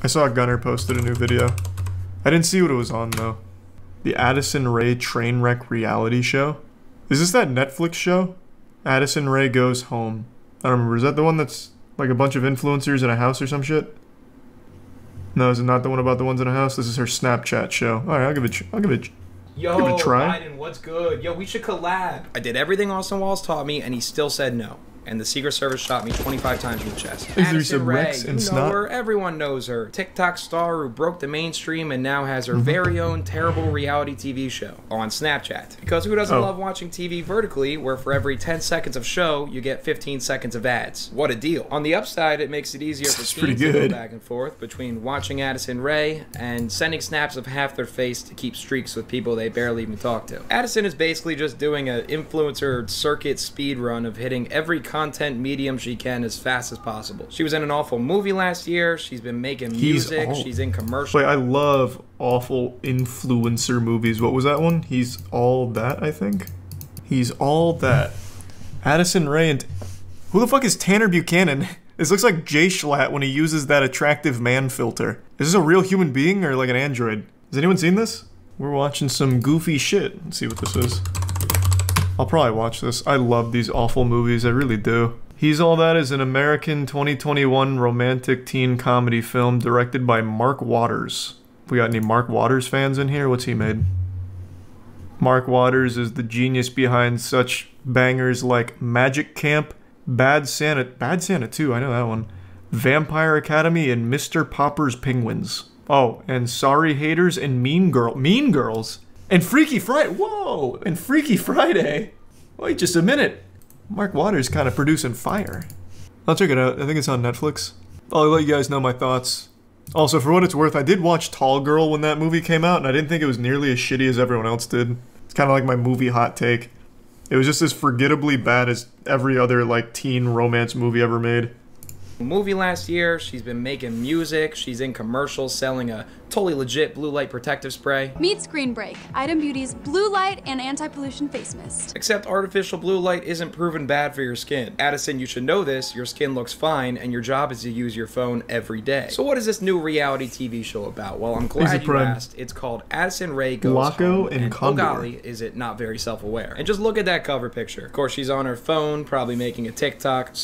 I saw Gunner posted a new video. I didn't see what it was on though. The Addison Rae Trainwreck reality show? Is this that Netflix show? Addison Rae Goes Home. I don't remember. Is that the one that's like a bunch of influencers in a house or some shit? No, is it not the one about the ones in a house? This is her Snapchat show. Alright, I'll give it a try. Biden, what's good? Yo, we should collab. I did everything Austin Walls taught me, and he still said no. And the Secret Service shot me 25 times in the chest. Addison Rae, you know her, everyone knows her. TikTok star who broke the mainstream and now has her very own terrible reality TV show on Snapchat. Because who doesn't love watching TV vertically, where for every 10 seconds of show, you get 15 seconds of ads? What a deal. On the upside, it makes it easier for teens to go back and forth between watching Addison Rae and sending snaps of half their face to keep streaks with people they barely even talk to. Addison is basically just doing an influencer circuit speed run of hitting every content medium she can as fast as possible. She was in an awful movie last year. She's been making music. She's in commercials. Wait, I love awful influencer movies. What was that one? He's All That, I think? He's All That. Addison Rae and... Who the fuck is Tanner Buchanan? This looks like Jay Schlatt when he uses that attractive man filter. Is this a real human being or like an android? Has anyone seen this? We're watching some goofy shit. Let's see what this is. I'll probably watch this. I love these awful movies, I really do. He's All That is an American 2021 romantic teen comedy film directed by Mark Waters. We got any Mark Waters fans in here? What's he made? Mark Waters is the genius behind such bangers like Magic Camp, Bad Santa 2, I know that one, Vampire Academy, and Mr. Popper's Penguins. Oh, and Sorry Haters and Mean Girls. And Freaky Friday. Whoa! And Freaky Friday. Wait just a minute. Mark Waters kind of producing fire. I'll check it out. I think it's on Netflix. I'll let you guys know my thoughts. Also, for what it's worth, I did watch Tall Girl when that movie came out, and I didn't think it was nearly as shitty as everyone else did. It's kind of like my movie hot take. It was just as forgettably bad as every other, like, teen romance movie ever made. Movie last year, she's been making music, she's in commercials selling a totally legit blue light protective spray. Meet Screen Break, Item Beauty's blue light and anti-pollution face mist. Except artificial blue light isn't proven bad for your skin. Addison, you should know this, your skin looks fine and your job is to use your phone every day. So what is this new reality TV show about? Well, I'm glad you asked. It's called Addison Rae Goes Home, and oh golly, is it not very self-aware. And just look at that cover picture. Of course, she's on her phone, probably making a TikTok,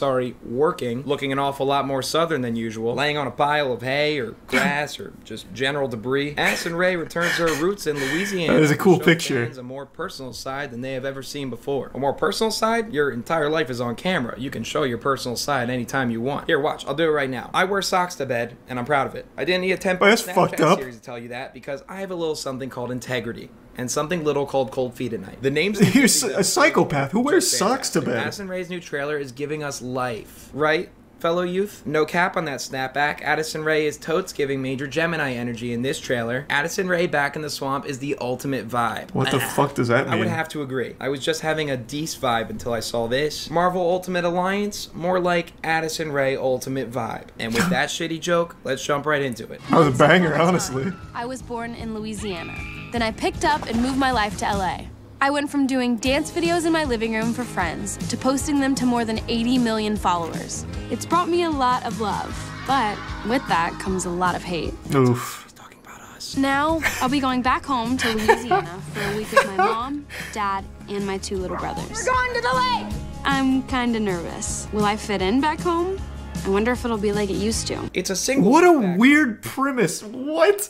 working, looking an awful lot more southern than usual, laying on a pile of hay or grass or just general debris. Addison Rae returns to her roots in Louisiana. That is a cool picture. A more personal side than they have ever seen before. A more personal side? Your entire life is on camera. You can show your personal side anytime you want. Here, watch. I'll do it right now. I wear socks to bed, and I'm proud of it. I didn't need a 10-part Snapchat series to tell you that because I have a little something called integrity and something little called cold feet at night. The name's You're a psychopath who wears socks to bed. Addison Rae's new trailer is giving us life, right? Fellow youth, no cap on that snapback. Addison Rae is totes giving major Gemini energy in this trailer. Addison Rae back in the swamp is the ultimate vibe. What the fuck does that mean? I would have to agree. I was just having a Deece vibe until I saw this. Marvel Ultimate Alliance, more like Addison Rae Ultimate Vibe. And with that shitty joke, let's jump right into it. That was a banger, honestly. I was born in Louisiana. Then I picked up and moved my life to LA. I went from doing dance videos in my living room for friends to posting them to more than 80 million followers. It's brought me a lot of love, but with that comes a lot of hate. Oof. He's talking about us. Now, I'll be going back home to Louisiana for a week with my mom, dad, and my 2 little brothers. We're going to the lake! I'm kinda nervous. Will I fit in back home? I wonder if it'll be like it used to. It's a single. What a weird premise. What?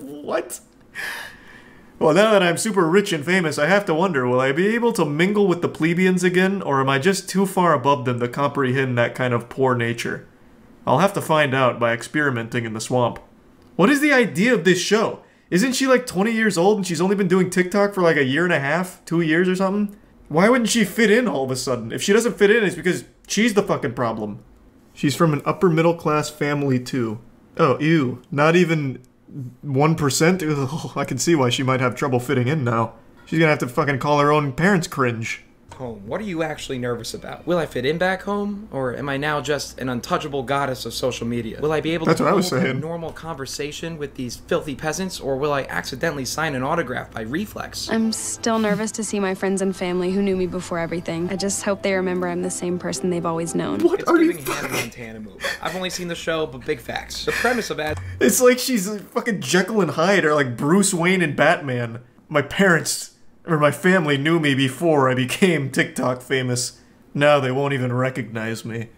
What? Well, now that I'm super rich and famous, I have to wonder, will I be able to mingle with the plebeians again, or am I just too far above them to comprehend that kind of poor nature? I'll have to find out by experimenting in the swamp. What is the idea of this show? Isn't she like 20 years old and she's only been doing TikTok for like a year and a half, 2 years or something? Why wouldn't she fit in all of a sudden? If she doesn't fit in, it's because she's the fucking problem. She's from an upper middle class family too. Oh, ew. Not even 1%? Ugh, I can see why she might have trouble fitting in now. She's gonna have to fucking call her own parents cringe. home, what are you actually nervous about? Will I fit in back home? Or am I now just an untouchable goddess of social media? Will I be able to hold a normal conversation with these filthy peasants? Or will I accidentally sign an autograph by reflex? I'm still nervous to see my friends and family who knew me before everything. I just hope they remember I'm the same person they've always known. What are you Hannah Montana movie. I've only seen the show, but big facts. The premise of that. It's like she's like fucking Jekyll and Hyde or like Bruce Wayne and Batman. My parents or my family knew me before I became TikTok famous. Now they won't even recognize me.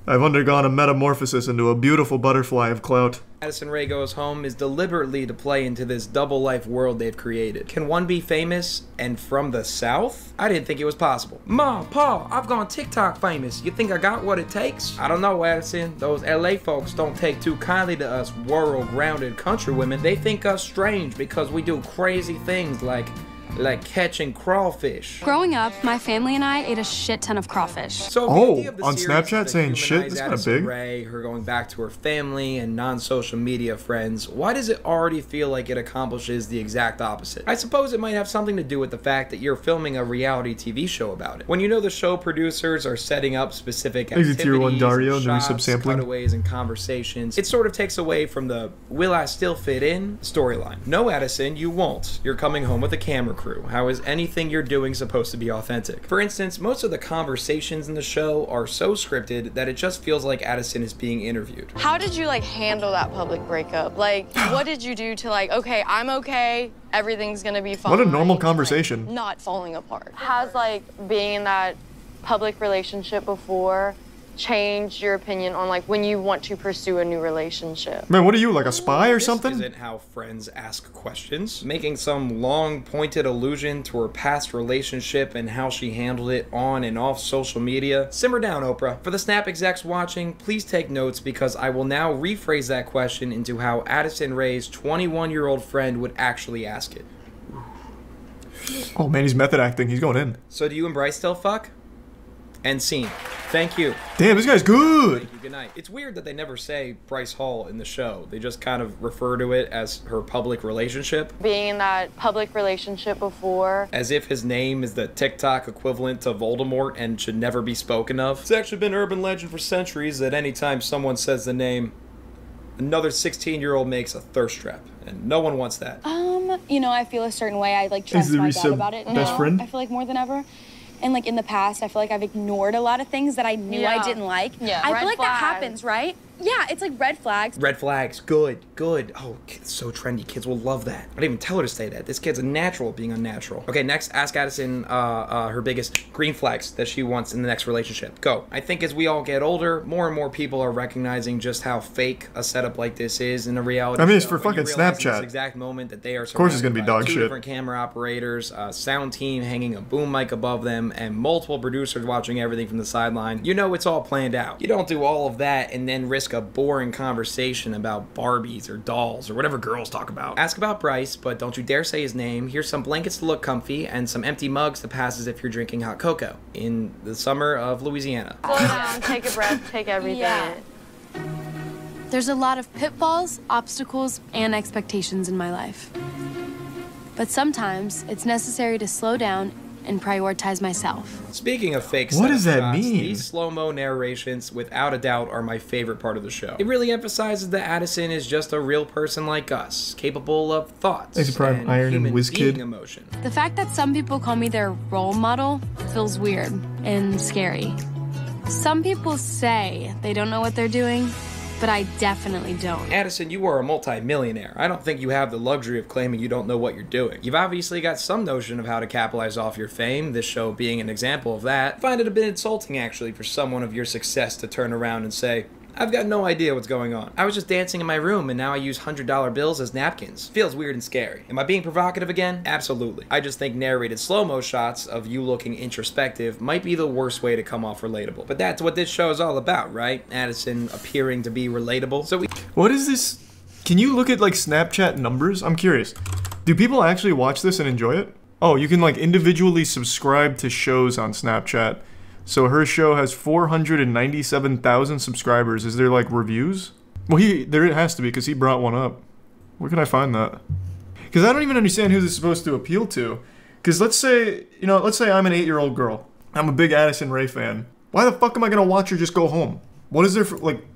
I've undergone a metamorphosis into a beautiful butterfly of clout. Addison Rae Goes Home is deliberately to play into this double life world they've created. Can one be famous and from the South? I didn't think it was possible. Ma, Pa, I've gone TikTok famous. You think I got what it takes? I don't know, Addison. Those LA folks don't take too kindly to us world-grounded country women. They think us strange because we do crazy things like catching crawfish. Growing up, my family and I ate a shit ton of crawfish. So on Snapchat saying shit? That's kind of big. Rae, her going back to her family and non-social media friends, why does it already feel like it accomplishes the exact opposite? I suppose it might have something to do with the fact that you're filming a reality TV show about it. When you know the show producers are setting up specific activities, Tier 1 Dario, shots, subsampling, cutaways, and conversations, it sort of takes away from the will I still fit in storyline. No, Addison, you won't. You're coming home with a camera crew. How is anything you're doing supposed to be authentic? For instance, most of the conversations in the show are so scripted that it just feels like Addison is being interviewed. How did you handle that public breakup? What did you do to okay, I'm okay, everything's gonna be fine? What a normal conversation. Not falling apart. Has being in that public relationship before change your opinion on when you want to pursue a new relationship? Man, what are you, like a spy or something? This isn't how friends ask questions. Making some long pointed allusion to her past relationship and how she handled it on and off social media. Simmer down, Oprah. For the Snap execs watching, please take notes because I will now rephrase that question into how Addison Rae's 21-year-old friend would actually ask it. Oh man, he's method acting. He's going in. So do you and Bryce still fuck? End scene. Thank you. Damn, this guy's good. Thank you. Good night. It's weird that they never say Bryce Hall in the show. They just kind of refer to it as her public relationship. Being in that public relationship before. As if his name is the TikTok equivalent to Voldemort and should never be spoken of. It's actually been urban legend for centuries that anytime someone says the name, another 16-year-old makes a thirst trap. And no one wants that. I feel a certain way. I trust my dad about it. Best friend? I feel like more than ever. And in the past, I feel like I've ignored a lot of things that I knew I didn't like. Yeah. I feel like that happens, right? Yeah, it's like red flags. Red flags, good, good. Oh, it's so trendy. Kids will love that. I didn't even tell her to say that. This kid's a natural at being unnatural. Okay, next, ask Addison her biggest green flags that she wants in the next relationship. Go. I think as we all get older, more and more people are recognizing just how fake a setup like this is in a reality. I mean, it's for fucking Snapchat. This exact moment that they are. Of course, it's gonna be dog shit. 2 different camera operators, a sound team hanging a boom mic above them, and multiple producers watching everything from the sideline. You know it's all planned out. You don't do all of that and then risk a boring conversation about Barbies or dolls or whatever girls talk about. Ask about Bryce, but don't you dare say his name. Here's some blankets to look comfy and some empty mugs to pass as if you're drinking hot cocoa in the summer of Louisiana. Slow down, take a breath, take everything in. There's a lot of pitfalls, obstacles, and expectations in my life. But sometimes it's necessary to slow down and prioritize myself. Speaking of fake what does that shots, mean? These slow-mo narrations, without a doubt, are my favorite part of the show. It really emphasizes that Addison is just a real person like us, capable of thoughts and human being emotion. The fact that some people call me their role model feels weird and scary. Some people say they don't know what they're doing, but I definitely don't. Addison, you are a multi-millionaire. I don't think you have the luxury of claiming you don't know what you're doing. You've obviously got some notion of how to capitalize off your fame, this show being an example of that. I find it a bit insulting, actually, for someone of your success to turn around and say, I've got no idea what's going on. I was just dancing in my room and now I use $100 bills as napkins. Feels weird and scary. Am I being provocative again? Absolutely. I just think narrated slow-mo shots of you looking introspective might be the worst way to come off relatable. But that's what this show is all about, right? Addison appearing to be relatable. So what is this? Can you look at Snapchat numbers? I'm curious. Do people actually watch this and enjoy it? Oh, you can individually subscribe to shows on Snapchat. So her show has 497,000 subscribers. Is there reviews? Well, there it has to be because he brought one up. Where can I find that? Because I don't even understand who this is supposed to appeal to. Because let's say I'm an 8-year-old girl. I'm a big Addison Rae fan. Why the fuck am I gonna watch her just go home? What is there for, like,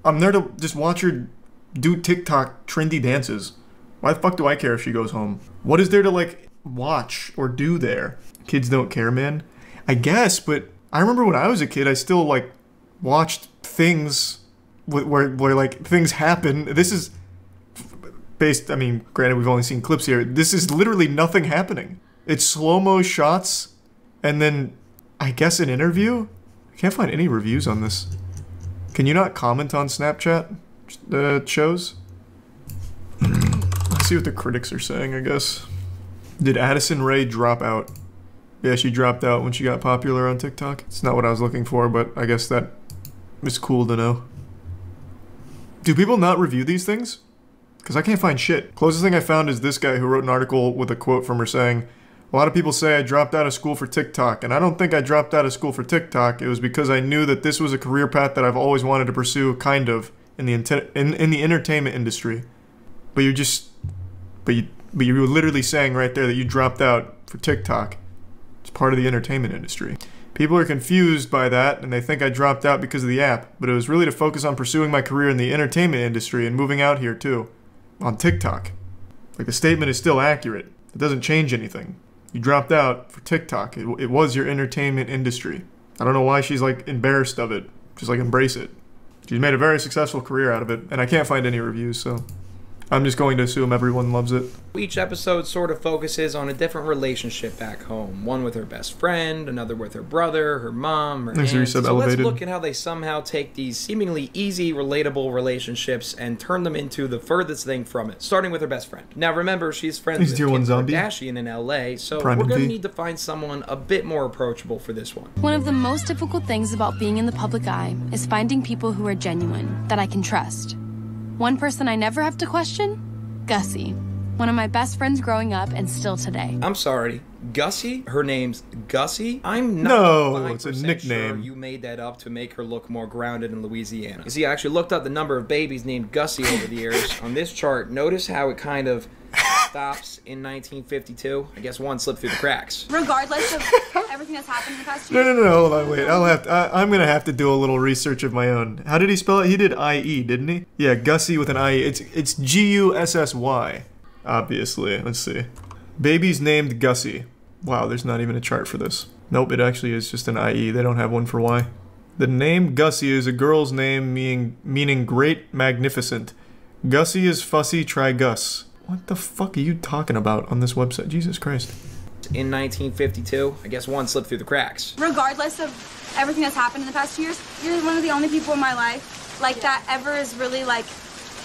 I'm there to just watch her do TikTok trendy dances. Why the fuck do I care if she goes home? What is there to, like, watch or do there? Kids don't care, man. I guess, but I remember when I was a kid, I still, like, watched things where like, things happen. This is based, I mean, granted, we've only seen clips here. This is literally nothing happening. It's slow-mo shots, and then, I guess, an interview? I can't find any reviews on this. Can you not comment on Snapchat shows? Let's see what the critics are saying, I guess. Did Addison Rae drop out? Yeah, she dropped out when she got popular on TikTok. It's not what I was looking for, but I guess that is cool to know. Do people not review these things? Because I can't find shit. Closest thing I found is this guy who wrote an article with a quote from her saying, "A lot of people say I dropped out of school for TikTok, and I don't think I dropped out of school for TikTok. It was because I knew that this was a career path that I've always wanted to pursue, kind of, in the entertainment industry." But you're just, but you were literally saying right there that you dropped out for TikTok. It's part of the entertainment industry. People are confused by that, and they think I dropped out because of the app, but it was really to focus on pursuing my career in the entertainment industry and moving out here too, on TikTok. Like, the statement is still accurate. It doesn't change anything. You dropped out for TikTok. It was your entertainment industry. I don't know why she's, like, embarrassed of it. Just, like, embrace it. She's made a very successful career out of it, and I can't find any reviews, so I'm just going to assume everyone loves it. Each episode sort of focuses on a different relationship back home. One with her best friend, another with her brother, her mom, her aunt. So let's look at how they somehow take these seemingly easy, relatable relationships and turn them into the furthest thing from it. Starting with her best friend. Now remember, she's friends with Kim Kardashian in LA, so we're going to need to find someone a bit more approachable for this one. One of the most difficult things about being in the public eye is finding people who are genuine, that I can trust. One person I never have to question? Gussie. One of my best friends growing up and still today. I'm sorry, Gussie? Her name's Gussie? I'm not it's a nickname. Sure you made that up to make her look more grounded in Louisiana. You see, I actually looked up the number of babies named Gussie over the years. On this chart, notice how it kind of stops in 1952. I guess one slipped through the cracks. Regardless of everything that's happened in the past year. No, hold on, wait. I'm gonna have to do a little research of my own. How did he spell it? He did I-E, didn't he? Yeah, Gussie with an I-E. It's G-U-S-S-Y, obviously. Let's see. Babies named Gussie. Wow, there's not even a chart for this. Nope, it actually is just an I-E. They don't have one for Y. The name Gussie is a girl's name meaning great, magnificent. Gussie is fussy, try Gus. What the fuck are you talking about on this website? Jesus Christ. In 1952, I guess one slipped through the cracks. Regardless of everything that's happened in the past 2 years, you're one of the only people in my life, like, that ever has really, like,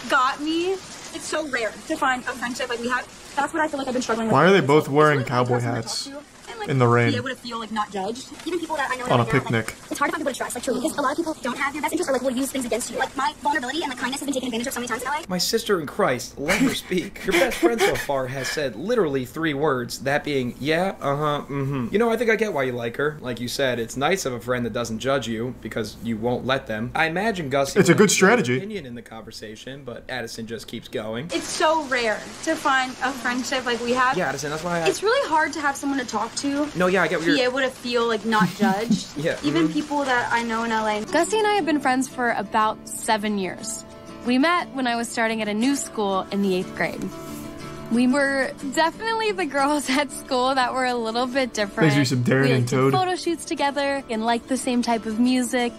got me. It's so rare to find a friendship like we have. That's what I feel like I've been struggling with. Why are they both wearing cowboy hats in the rain? Be able to feel, like, not judged. Even people that I know on a picnic. Like, it's hard to find people to trust, like, truly, because a lot of people don't have your best interest or, like, will use things against you. Like, my vulnerability and, like, kindness has been taken advantage of so many times in LA. My sister in Christ, let her speak. Your best friend so far has said literally 3 words, that being, yeah, You know, I think I get why you like her. Like you said, it's nice of a friend that doesn't judge you, because you won't let them. I imagine Gussie... It's a good strategy. ...opinion in the conversation, but Addison just keeps going. It's so rare to find a friendship like we have. Yeah, Addison, that's why It's really hard to have someone to talk to. No, yeah, I get what you're... Be able to feel, like, not judged. Yeah. Even people that I know in LA. Gussie and I have been friends for about 7 years. We met when I was starting at a new school in the 8th grade. We were definitely the girls at school that were a little bit different. Thanks for some Darren and Toad. We did photo shoots together and liked the same type of music.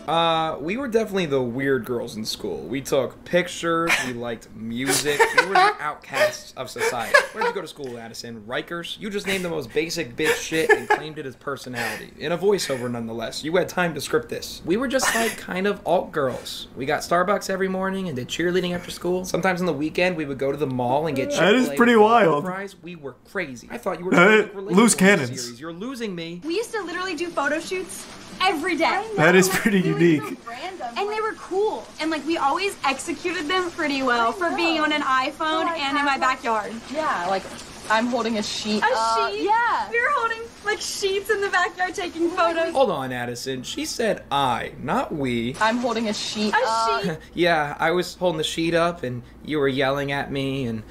We were definitely the weird girls in school. We took pictures, we liked music, we were the outcasts of society. Where'd you go to school, Addison? Rikers? You just named the most basic bitch shit and claimed it as personality. In a voiceover, nonetheless. You had time to script this. We were just like kind of alt girls. We got Starbucks every morning and did cheerleading after school. Sometimes on the weekend, we would go to the mall and get Chick-fil-A. That is pretty wild. Fries. We were crazy. I thought you were loose cannons. Series. You're losing me. We used to literally do photo shoots every day. That is pretty unique. And they were cool. And, like, we always executed them pretty well for being on an iPhone and in my backyard. Yeah, like, I'm holding a sheet. A sheet? Yeah. We were holding like sheets in the backyard taking photos. Hold on, Addison. She said I, not we. I'm holding a sheet. A sheet? Yeah, I was holding the sheet up and you were yelling at me and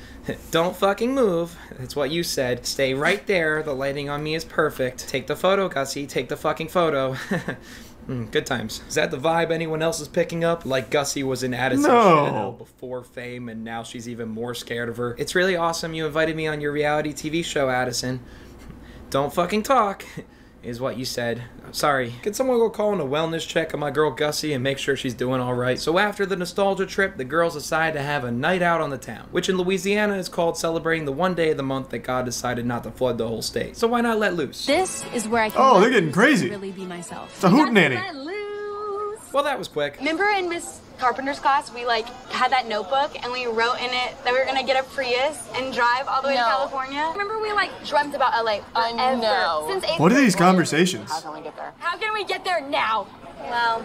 don't fucking move. That's what you said. Stay right there. The lighting on me is perfect. Take the photo, Gussie. Take the fucking photo. Good times. Is that the vibe anyone else is picking up? Like Gussie was in Addison's channel before fame and now she's even more scared of her. It's really awesome you invited me on your reality TV show, Addison. Don't fucking talk, is what you said. Sorry. Can someone go call in a wellness check on my girl Gussie and make sure she's doing alright? So after the nostalgia trip, the girls decide to have a night out on the town, which in Louisiana is called celebrating the one day of the month that God decided not to flood the whole state. So why not let loose? This is where I can they're getting crazy. Really be myself. It's a hootenanny. Well, that was quick. Remember in Miss Carpenter's class, we like had that notebook and we wrote in it that we were gonna get a Prius and drive all the way to California? Remember we like dreamt about LA forever. know. Since 8th What are grade. these conversations? How can we get there? How can we get there now? Well,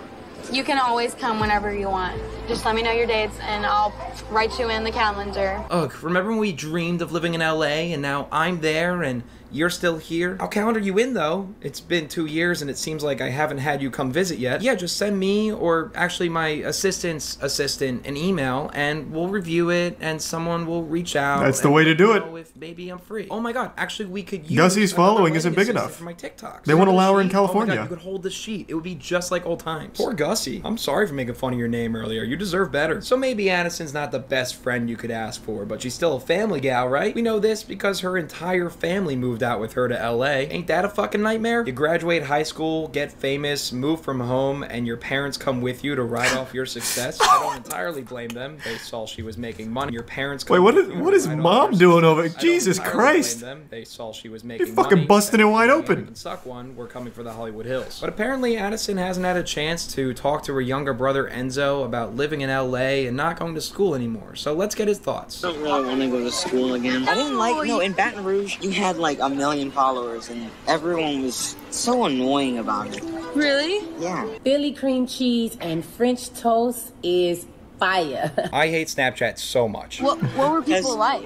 you can always come whenever you want. Just let me know your dates and I'll write you in the calendar. Ugh, remember when we dreamed of living in LA and now I'm there and you're still here? I'll calendar you in though. It's been 2 years and it seems like I haven't had you come visit yet. Yeah, just send me or actually my assistant's assistant an email and we'll review it and someone will reach out. That's the way to do it. If maybe I'm free. Oh my god, actually we could use Gussie's following another isn't big assistant enough. for my TikToks. They won't allow her in Oh my California. god, you could hold the sheet. It would be just like old times. Poor Gussie. I'm sorry for making fun of your name earlier. You deserve better. So maybe Addison's not the best friend you could ask for, but she's still a family gal, right? We know this because her entire family moved out with her to LA. Ain't that a fucking nightmare? You graduate high school, get famous, move from home, and your parents come with you to ride off your success. I don't entirely blame them. They saw she was making money. Your parents come Wait, with you what to is ride off mom your doing success. over? I don't Jesus entirely Christ. blame them. They saw she was making You're fucking money. busting it wide They open. even suck one. We're coming for the Hollywood Hills. But apparently Addison hasn't had a chance to talk to her younger brother Enzo about living in LA and not going to school anymore. So let's get his thoughts. I don't really want to go to school again. I didn't like, no, in Baton Rouge, you had like 1 million followers and everyone was so annoying about it. Really? Yeah. Philly cream cheese and French toast is fire. I hate Snapchat so much. What were people like?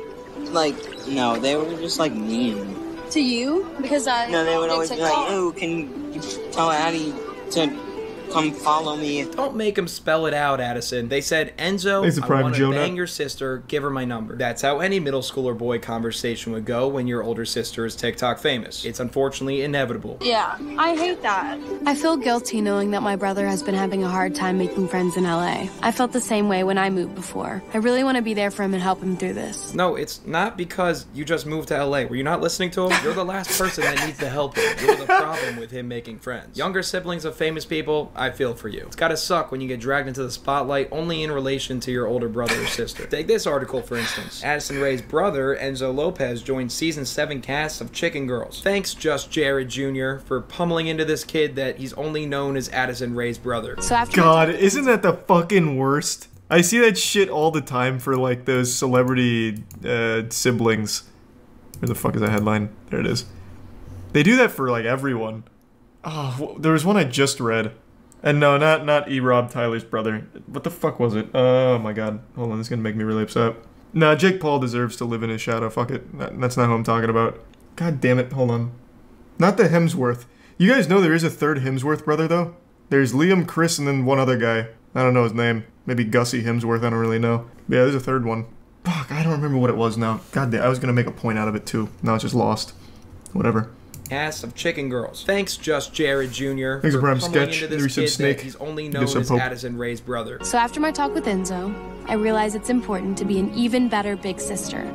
Like, no, they were just like mean. To you? Because I No, they would did always be TikTok. like, oh, can you tell Addie to come follow me? Don't make him spell it out, Addison. They said, Enzo, Thanks to I Private want to Jonah. bang your sister, give her my number. That's how any middle schooler boy conversation would go when your older sister is TikTok famous. It's unfortunately inevitable. Yeah, I hate that. I feel guilty knowing that my brother has been having a hard time making friends in LA. I felt the same way when I moved before. I really want to be there for him and help him through this. No, it's not because you just moved to LA. Were you not listening to him? You're the last person that needs to help him. You're the problem with him making friends. Younger siblings of famous people, I feel for you. It's gotta suck when you get dragged into the spotlight only in relation to your older brother or sister. Take this article, for instance. Addison Rae's brother, Enzo Lopez, joined season 7 cast of Chicken Girls. Thanks, Just Jared Jr., for pummeling into this kid that he's only known as Addison Rae's brother. So after God, isn't that the fucking worst? I see that shit all the time for like those celebrity siblings. Where the fuck is that headline? There it is. They do that for like everyone. Oh, there was one I just read. And no, not E-Rob, Tyler's brother. What the fuck was it? Oh my god. Hold on, this is gonna make me really upset. Nah, Jake Paul deserves to live in his shadow. Fuck it. That's not who I'm talking about. God damn it, hold on. Not the Hemsworth. You guys know there is a third Hemsworth brother, though? There's Liam, Chris, and then one other guy. I don't know his name. Maybe Gussie Hemsworth, I don't really know. But yeah, there's a third one. Fuck, I don't remember what it was now. God damn, I was gonna make a point out of it, too. Now it's just lost. Whatever. Cast of Chicken Girls. Thanks, Just Jared Jr. Thanks for Prime pummeling Sketch. into There this said kid Snake. that he's only Guess known I as Pope. Addison Rae's brother. So after my talk with Enzo, I realized it's important to be an even better big sister.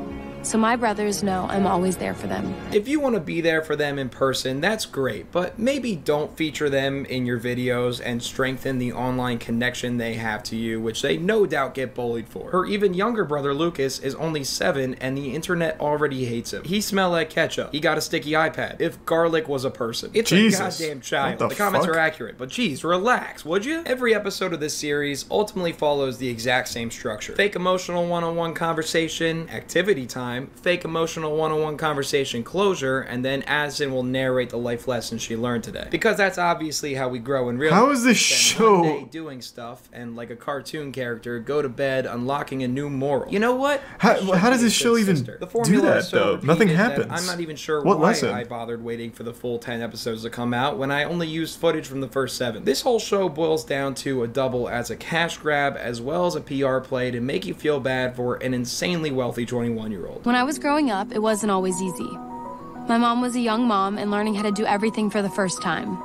So my brothers know I'm always there for them. If you want to be there for them in person, that's great, but maybe don't feature them in your videos and strengthen the online connection they have to you, which they no doubt get bullied for. Her even younger brother Lucas is only 7 and the internet already hates him. He smelled like ketchup. He got a sticky iPad. If garlic was a person. It's Jesus. a goddamn child. What The the comments fuck? are accurate, but geez, relax, would you? Every episode of this series ultimately follows the exact same structure. Fake emotional one-on-one conversation, activity time, time, fake emotional one-on-one conversation closure, and then Addison will narrate the life lessons she learned today. Because that's obviously how we grow in real life. How is this show? One day doing stuff and like a cartoon character, go to bed unlocking a new moral. You know what? How does this show even do that though? Nothing happens. I'm not even sure what why lesson? I bothered waiting for the full 10 episodes to come out when I only used footage from the first 7. This whole show boils down to a double as a cash grab as well as a PR play to make you feel bad for an insanely wealthy 21-year-old. When I was growing up, it wasn't always easy. My mom was a young mom and learning how to do everything for the first time.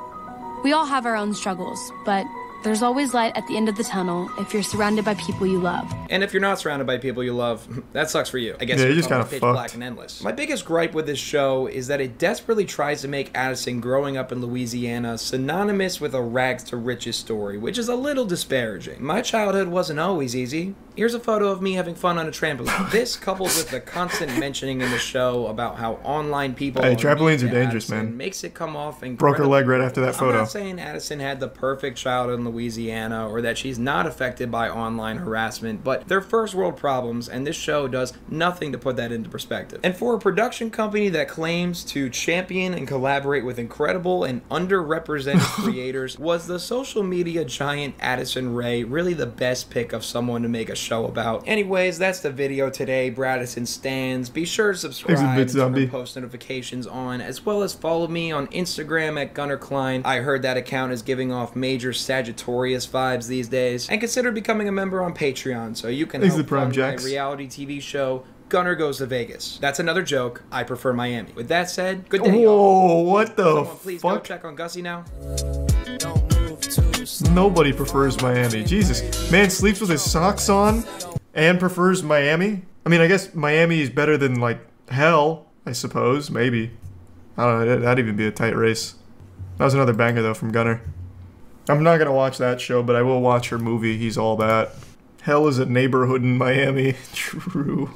We all have our own struggles, but there's always light at the end of the tunnel if you're surrounded by people you love. And if you're not surrounded by people you love, that sucks for you. I guess yeah, you're just kind of pitch fucked. black and endless. My biggest gripe with this show is that it desperately tries to make Addison growing up in Louisiana synonymous with a rags to riches story, which is a little disparaging. My childhood wasn't always easy. Here's a photo of me having fun on a trampoline. This, coupled with the constant mentioning in the show about how online people trampolines are dangerous, Addison, man. makes it come off incredibly. Broke her leg right after that photo. I'm not saying Addison had the perfect childhood in Louisiana or that she's not affected by online harassment, but they're first world problems, and this show does nothing to put that into perspective. And for a production company that claims to champion and collaborate with incredible and underrepresented creators, was the social media giant Addison Rae really the best pick of someone to make a show about? Anyways, that's the video today. Bradison stands. Be sure to subscribe and turn post notifications on, as well as follow me on Instagram at Gunner Klein. I heard that account is giving off major Sagittarius vibes these days. And consider becoming a member on Patreon so you can help fund my reality TV show, Gunner Goes to Vegas. That's another joke. I prefer Miami. With that said, good day, y'all. Whoa, what the Someone please fuck? go check on Gussie now. Nobody prefers Miami. Jesus. Man sleeps with his socks on and prefers Miami? I mean, I guess Miami is better than, like, hell, I suppose. Maybe. I don't know. That'd even be a tight race. That was another banger, though, from Gunner. I'm not gonna watch that show, but I will watch her movie, He's All That. Hell is a neighborhood in Miami. True.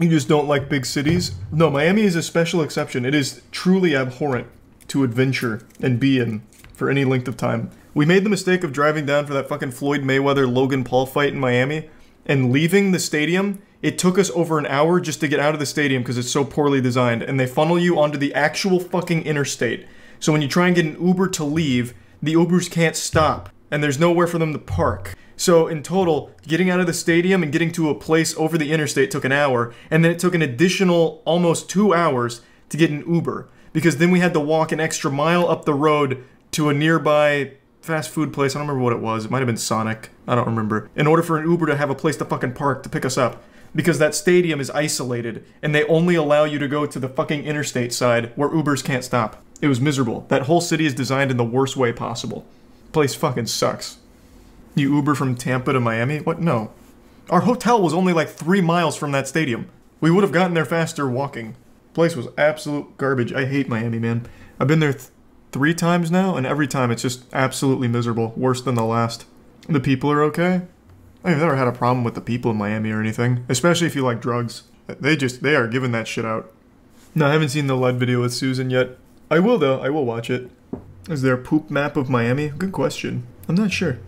You just don't like big cities? No, Miami is a special exception. It is truly abhorrent to adventure and be in for any length of time. We made the mistake of driving down for that fucking Floyd Mayweather-Logan Paul fight in Miami, and leaving the stadium, it took us over an hour just to get out of the stadium because it's so poorly designed, and they funnel you onto the actual fucking interstate. So when you try and get an Uber to leave, the Ubers can't stop, and there's nowhere for them to park. So in total, getting out of the stadium and getting to a place over the interstate took an hour, and then it took an additional almost 2 hours to get an Uber, because then we had to walk an extra mile up the road to a nearby fast food place. I don't remember what it was. It might have been Sonic. I don't remember. In order for an Uber to have a place to fucking park to pick us up. Because that stadium is isolated, and they only allow you to go to the fucking interstate side where Ubers can't stop. It was miserable. That whole city is designed in the worst way possible. Place fucking sucks. You Uber from Tampa to Miami? What? No. Our hotel was only like 3 miles from that stadium. We would have gotten there faster walking. Place was absolute garbage. I hate Miami, man. I've been there 3 times now, and every time it's just absolutely miserable. Worse than the last. The people are okay. I've never had a problem with the people in Miami or anything. Especially if you like drugs. They are giving that shit out. No, I haven't seen the lead video with Susan yet. I will though, I will watch it. Is there a poop map of Miami? Good question. I'm not sure.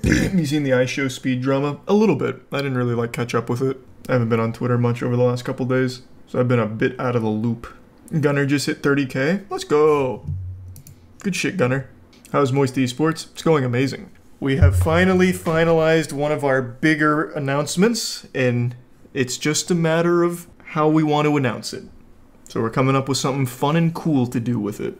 You seen the iShow speed drama? A little bit. I didn't really like catch up with it. I haven't been on Twitter much over the last couple days, so I've been a bit out of the loop. Gunner just hit 30K. Let's go. Good shit, Gunner. How's Moist Esports? It's going amazing. We have finally finalized one of our bigger announcements, and it's just a matter of how we want to announce it. So we're coming up with something fun and cool to do with it.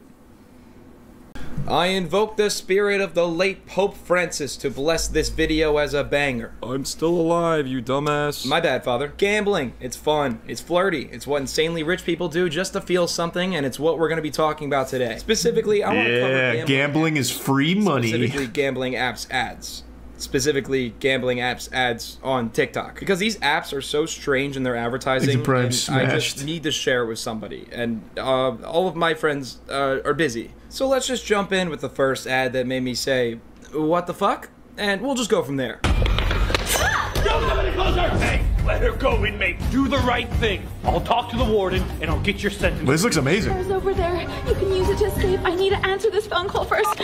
I invoke the spirit of the late Pope Francis to bless this video as a banger. I'm still alive, you dumbass. My bad, father. Gambling. It's fun. It's flirty. It's what insanely rich people do just to feel something, and it's what we're going to be talking about today. Specifically, I want to cover gambling is free money. Specifically, gambling apps ads. Specifically, gambling apps ads on TikTok. Because these apps are so strange in their advertising, and I just need to share it with somebody. And all of my friends are busy. So let's just jump in with the first ad that made me say, what the fuck? And we'll just go from there. Don't have any closer! Hey, let her go, inmate. Do the right thing. I'll talk to the warden, and I'll get your sentence. This looks amazing. There's over there. You can use it to escape. I need to answer this phone call first.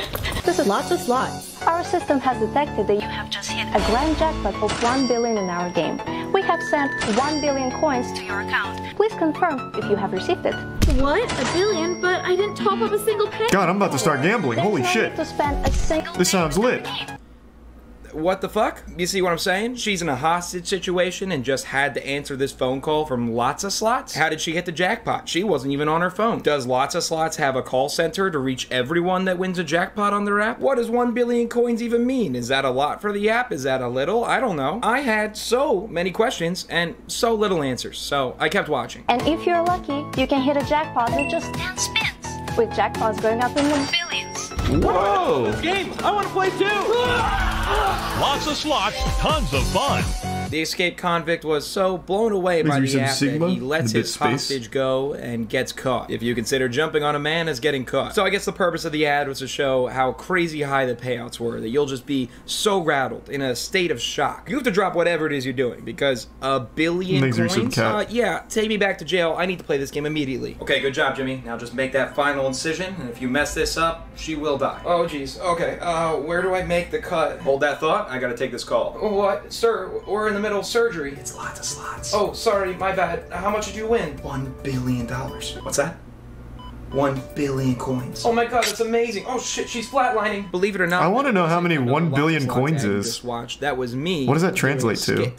This is lots of slots. Our system has detected that you have just hit a grand jackpot of $1 billion in our game. We We have sent 1 billion coins to your account. Please confirm if you have received it. What? 1 billion? But I didn't top up a single penny. God, I'm about to start gambling. There's Holy no shit. need to spend a single This sounds lit. What the fuck? You see what I'm saying? She's in a hostage situation and just had to answer this phone call from Lots of Slots? How did she hit the jackpot? She wasn't even on her phone. Does Lots of Slots have a call center to reach everyone that wins a jackpot on their app? What does 1 billion coins even mean? Is that a lot for the app? Is that a little? I don't know. I had so many questions and so little answers, so I kept watching. And if you're lucky, you can hit a jackpot with just 10 spins, with jackpots going up in the billions. Whoa! Game! I want to play too! Lots of slots, tons of fun. The escaped convict was so blown away by the app that he lets his hostage go and gets caught. If you consider jumping on a man as getting caught. So I guess the purpose of the ad was to show how crazy high the payouts were, that you'll just be so rattled, in a state of shock. You have to drop whatever it is you're doing, because 1 billion coins? Yeah, take me back to jail. I need to play this game immediately. Okay, good job, Jimmy. Now just make that final incision, and if you mess this up, she will die. Oh, jeez. Okay, where do I make the cut? Hold that thought. I gotta take this call. What? Sir, we're in the middle of surgery. It's Lots of Slots. Oh, sorry, my bad. How much did you win? $1 billion. What's that? 1 billion coins. Oh my god, that's amazing. Oh shit, she's flatlining. Believe it or not, I want to know how many 1 billion coins is. Just watched. That was me. What does that translate to?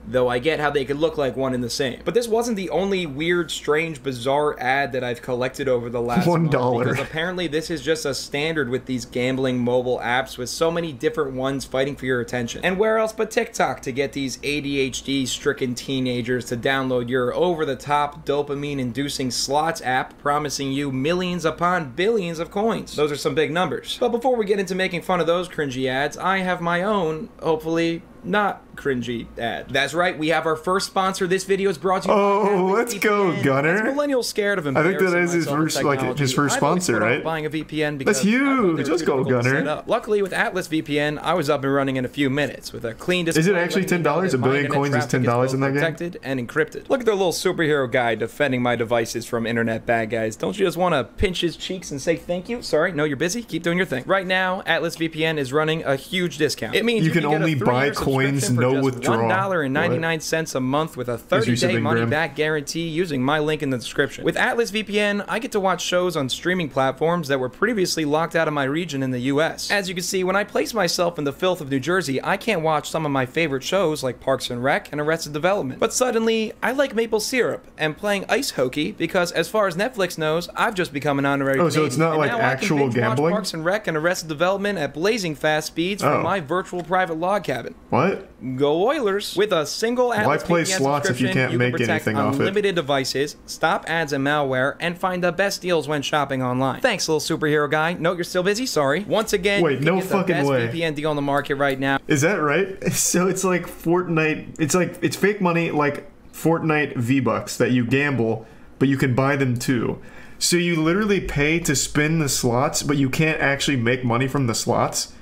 Though I get how they could look like one and the same. But this wasn't the only weird, strange, bizarre ad that I've collected over the last month, because apparently this is just a standard with these gambling mobile apps, with so many different ones fighting for your attention. And where else but TikTok to get these ADHD-stricken teenagers to download your over-the-top, dopamine-inducing slots app promising you millions upon billions of coins. Those are some big numbers. But before we get into making fun of those cringy ads, I have my own, hopefully not cringy ad. That's right, we have our first sponsor. This video is brought to you by let's go, Gunner. As millennials scared of I think that is his first, his first sponsor, right? Buying a VPN because that's huge. Let's go, Gunner. Luckily, with Atlas VPN, I was up and running in a few minutes with a clean display. Is it actually $10? 1 billion coins is $10 in that game? Protected and encrypted. Look at their little superhero guy defending my devices from internet bad guys. Don't you just want to pinch his cheeks and say thank you? Sorry, no, you're busy. Keep doing your thing. Right now, Atlas VPN is running a huge discount. It means you can only buy coins, no withdrawal. $1.99 a month with a 30-day money-back guarantee using my link in the description. With Atlas VPN, I get to watch shows on streaming platforms that were previously locked out of my region in the US. As you can see, when I place myself in the filth of New Jersey, I can't watch some of my favorite shows like Parks and Rec and Arrested Development. But suddenly, I like maple syrup and playing ice hockey because, as far as Netflix knows, I've just become an honorary Canadian. So it's not like actual gambling? Parks and Rec and Arrested Development at blazing fast speeds from my virtual private log cabin. What? Go Oilers! With a single Atlas VPN play slots if you can't make anything off it? Unlimited devices, stop ads and malware, and find the best deals when shopping online. Thanks, little superhero guy. No, you're still busy? Sorry. Once again, wait, no fucking way. VPN deal on the market right now. Is that right? So it's like Fortnite. It's fake money, like Fortnite V-Bucks that you gamble, but you can buy them too. So you literally pay to spin the slots, but you can't actually make money from the slots.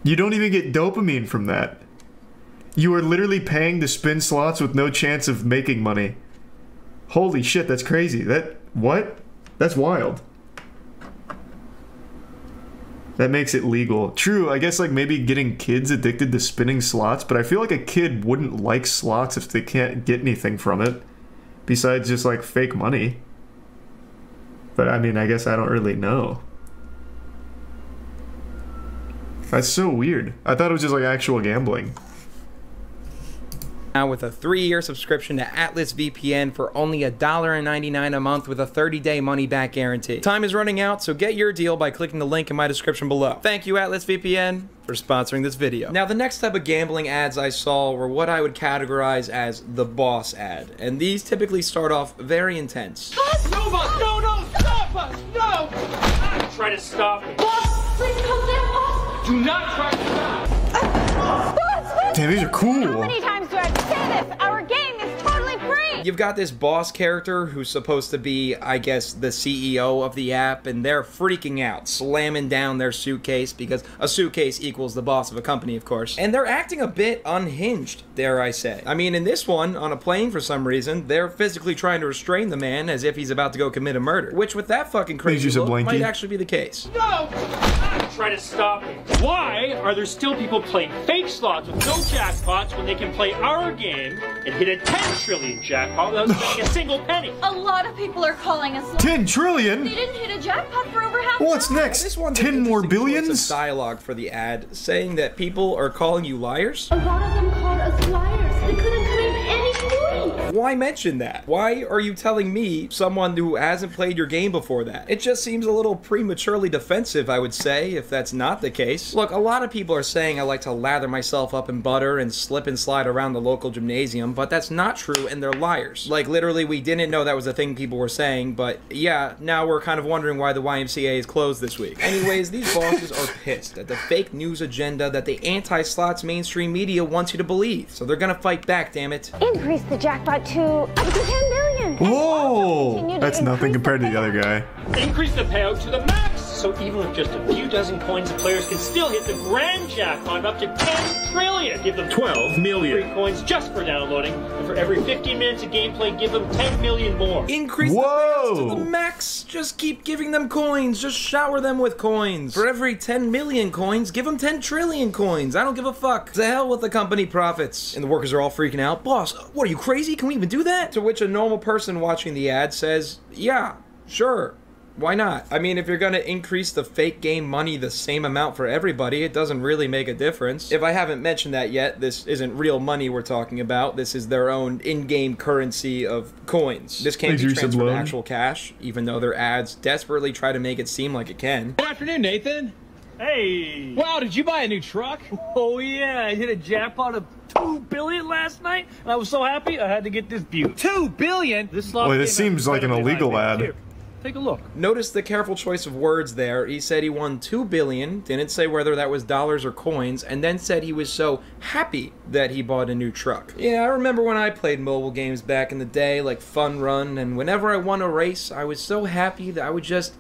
You don't even get dopamine from that. You are literally paying to spin slots with no chance of making money. Holy shit, that's crazy. What? That's wild. That makes it legal. True, I guess like maybe getting kids addicted to spinning slots, but I feel like a kid wouldn't like slots if they can't get anything from it. Besides just like fake money. But I mean, I guess I don't really know. That's so weird. I thought it was just like actual gambling. Now with a 3-year subscription to Atlas VPN for only $1.99 a month with a 30-day money-back guarantee. Time is running out, so get your deal by clicking the link in my description below. Thank you, Atlas VPN, for sponsoring this video. Now, the next type of gambling ads I saw were what I would categorize as the boss ad, and these typically start off very intense. No, boss! No, no! Stop us! No! Try to stop me. Boss, please come down, boss! Do not try to stop! Boss, damn, these are cool! How many times do I have to say this? Our game is totally free! You've got this boss character who's supposed to be, I guess, the CEO of the app, and they're freaking out, slamming down their suitcase, because a suitcase equals the boss of a company, of course. And they're acting a bit unhinged, dare I say. I mean, in this one, on a plane for some reason, they're physically trying to restrain the man as if he's about to go commit a murder, which with that fucking crazy look might actually be the case. No! try to stop me. Why are there still people playing fake slots with no jackpots when they can play our game and hit a 10 trillion jackpot without spending a single penny? A lot of people are calling us 10 trillion? They didn't hit a jackpot for over half. What's next? This one's 10 more choice billions? of dialogue for the ad, saying that people are calling you liars. A lot of them called us liars. They couldn't claim any points. Why mention that? Why are you telling me, someone who hasn't played your game before, that? It just seems a little prematurely defensive, I would say, if that's not the case. Look, a lot of people are saying I like to lather myself up in butter and slip and slide around the local gymnasium, but that's not true, and they're liars. Like, literally, we didn't know that was a thing people were saying, but yeah, now we're kind of wondering why the YMCA is closed this week. Anyways, these bosses are pissed at the fake news agenda that the anti-slots mainstream media wants you to believe, so they're gonna fight back, damn it. Increase the jackpot to up to 10 million. Whoa! That's nothing compared to the other guy. Increase the payout to the max, so even with just a few dozen coins, the players can still hit the grand jackpot up to 10 trillion. Give them 12 million free coins just for downloading, and for every 15 minutes of gameplay, give them 10 million more. Increase the payouts to the max. Just keep giving them coins. Just shower them with coins. For every 10 million coins, give them 10 trillion coins. I don't give a fuck. To hell with the company profits. And the workers are all freaking out. Boss, what are you, crazy? Can we even do that? To which a normal person watching the ad says, yeah, sure. Why not? I mean, if you're gonna increase the fake game money the same amount for everybody, it doesn't really make a difference. If I haven't mentioned that yet, this isn't real money we're talking about. This is their own in-game currency of coins. This can't be transferred to actual cash, even though their ads desperately try to make it seem like it can. Good afternoon, Nathan. Hey! Wow, did you buy a new truck? Oh yeah, I hit a jackpot of 2 billion last night, and I was so happy I had to get this beaut. 2 billion? Boy, this seems like an illegal ad. Here, take a look. Notice the careful choice of words there. He said he won 2 billion, didn't say whether that was dollars or coins, and then said he was so happy that he bought a new truck. Yeah, I remember when I played mobile games back in the day, like Fun Run, and whenever I won a race, I was so happy that I would just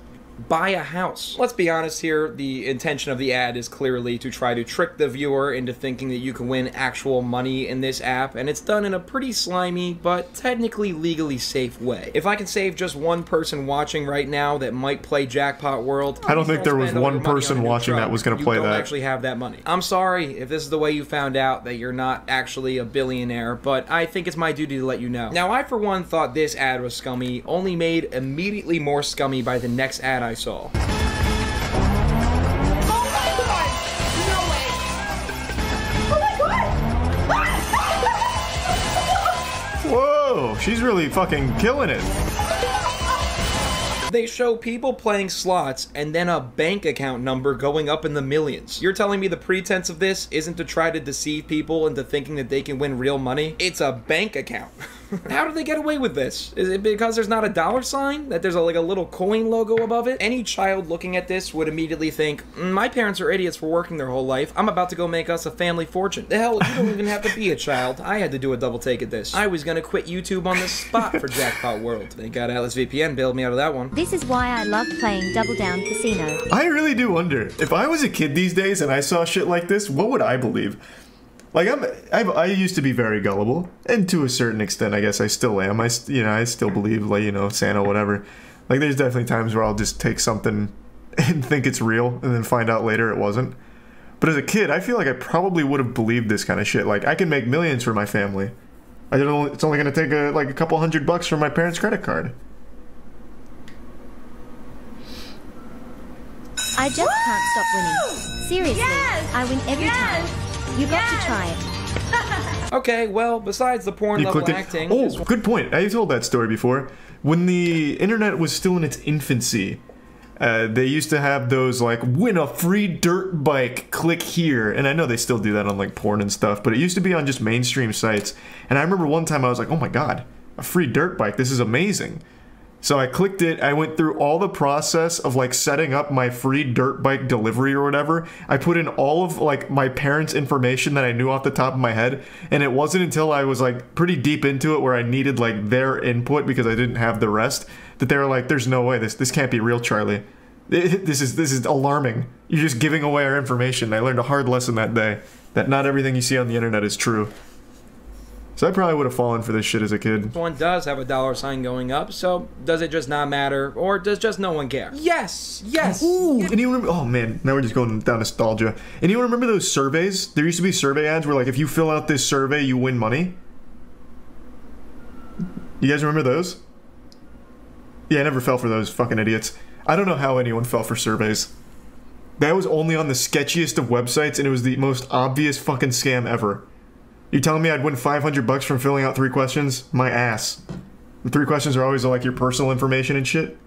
buy a house. Let's be honest here, the intention of the ad is clearly to try to trick the viewer into thinking that you can win actual money in this app, and it's done in a pretty slimy, but technically legally safe way. If I can save just one person watching right now that might play Jackpot World, I don't think there was one person watching that was going to play that. You don't actually have that money. I'm sorry if this is the way you found out that you're not actually a billionaire, but I think it's my duty to let you know. Now, I for one thought this ad was scummy, only made immediately more scummy by the next ad I saw. Whoa, she's really fucking killing it. They show people playing slots and then a bank account number going up in the millions. You're telling me the pretense of this isn't to try to deceive people into thinking that they can win real money? It's a bank account. How do they get away with this? Is it because there's not a dollar sign? That there's like a little coin logo above it? Any child looking at this would immediately think, my parents are idiots for working their whole life. I'm about to go make us a family fortune. The hell, you don't even have to be a child. I had to do a double take at this. I was gonna quit YouTube on the spot for Jackpot World. Thank God Atlas VPN bailed me out of that one. This is why I love playing Double Down Casino. I really do wonder, if I was a kid these days and I saw shit like this, what would I believe? Like, I used to be very gullible, and to a certain extent, I guess I still am. I still believe, like, you know, Santa, whatever. Like, there's definitely times where I'll just take something and think it's real, and then find out later it wasn't. But as a kid, I feel like I probably would have believed this kind of shit. Like, I can make millions for my family. It's only going to take like a couple $100 from my parents' credit card. I just can't stop winning. Seriously, yes! I win every time. You've got to try it. Okay, well, besides the porn level acting... Oh, good point. I told that story before. When the internet was still in its infancy, they used to have those, like, win a free dirt bike, click here. And I know they still do that on, like, porn and stuff, but it used to be on just mainstream sites. And I remember one time I was like, oh my god, a free dirt bike, this is amazing. So I clicked it, I went through all the process of like setting up my free dirt bike delivery or whatever. I put in all of like my parents' information that I knew off the top of my head, and it wasn't until I was like pretty deep into it where I needed like their input because I didn't have the rest, that they were like, there's no way, this can't be real, Charlie. This is alarming. You're just giving away our information. I learned a hard lesson that day, that not everything you see on the internet is true. So I probably would have fallen for this shit as a kid. This one does have a dollar sign going up, so does it just not matter, or does just no one care? Yes, yes. Ooh, anyone remember? Oh man, now we're just going down nostalgia. Anyone remember those surveys? There used to be survey ads where like if you fill out this survey, you win money. You guys remember those? Yeah, I never fell for those fucking idiots. I don't know how anyone fell for surveys. That was only on the sketchiest of websites, and it was the most obvious fucking scam ever. You telling me I'd win $500 from filling out 3 questions? My ass. The 3 questions are always like your personal information and shit.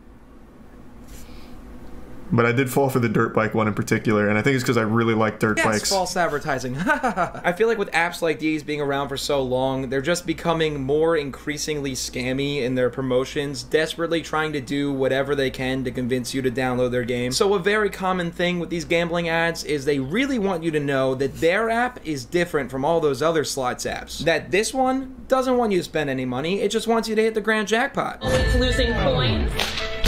But I did fall for the dirt bike one in particular, and I think it's because I really like dirt bikes. False advertising. I feel like with apps like these being around for so long, they're just becoming more increasingly scammy in their promotions, desperately trying to do whatever they can to convince you to download their game. So a very common thing with these gambling ads is they really want you to know that their app is different from all those other slots apps. That this one doesn't want you to spend any money, it just wants you to hit the grand jackpot. Always losing coins.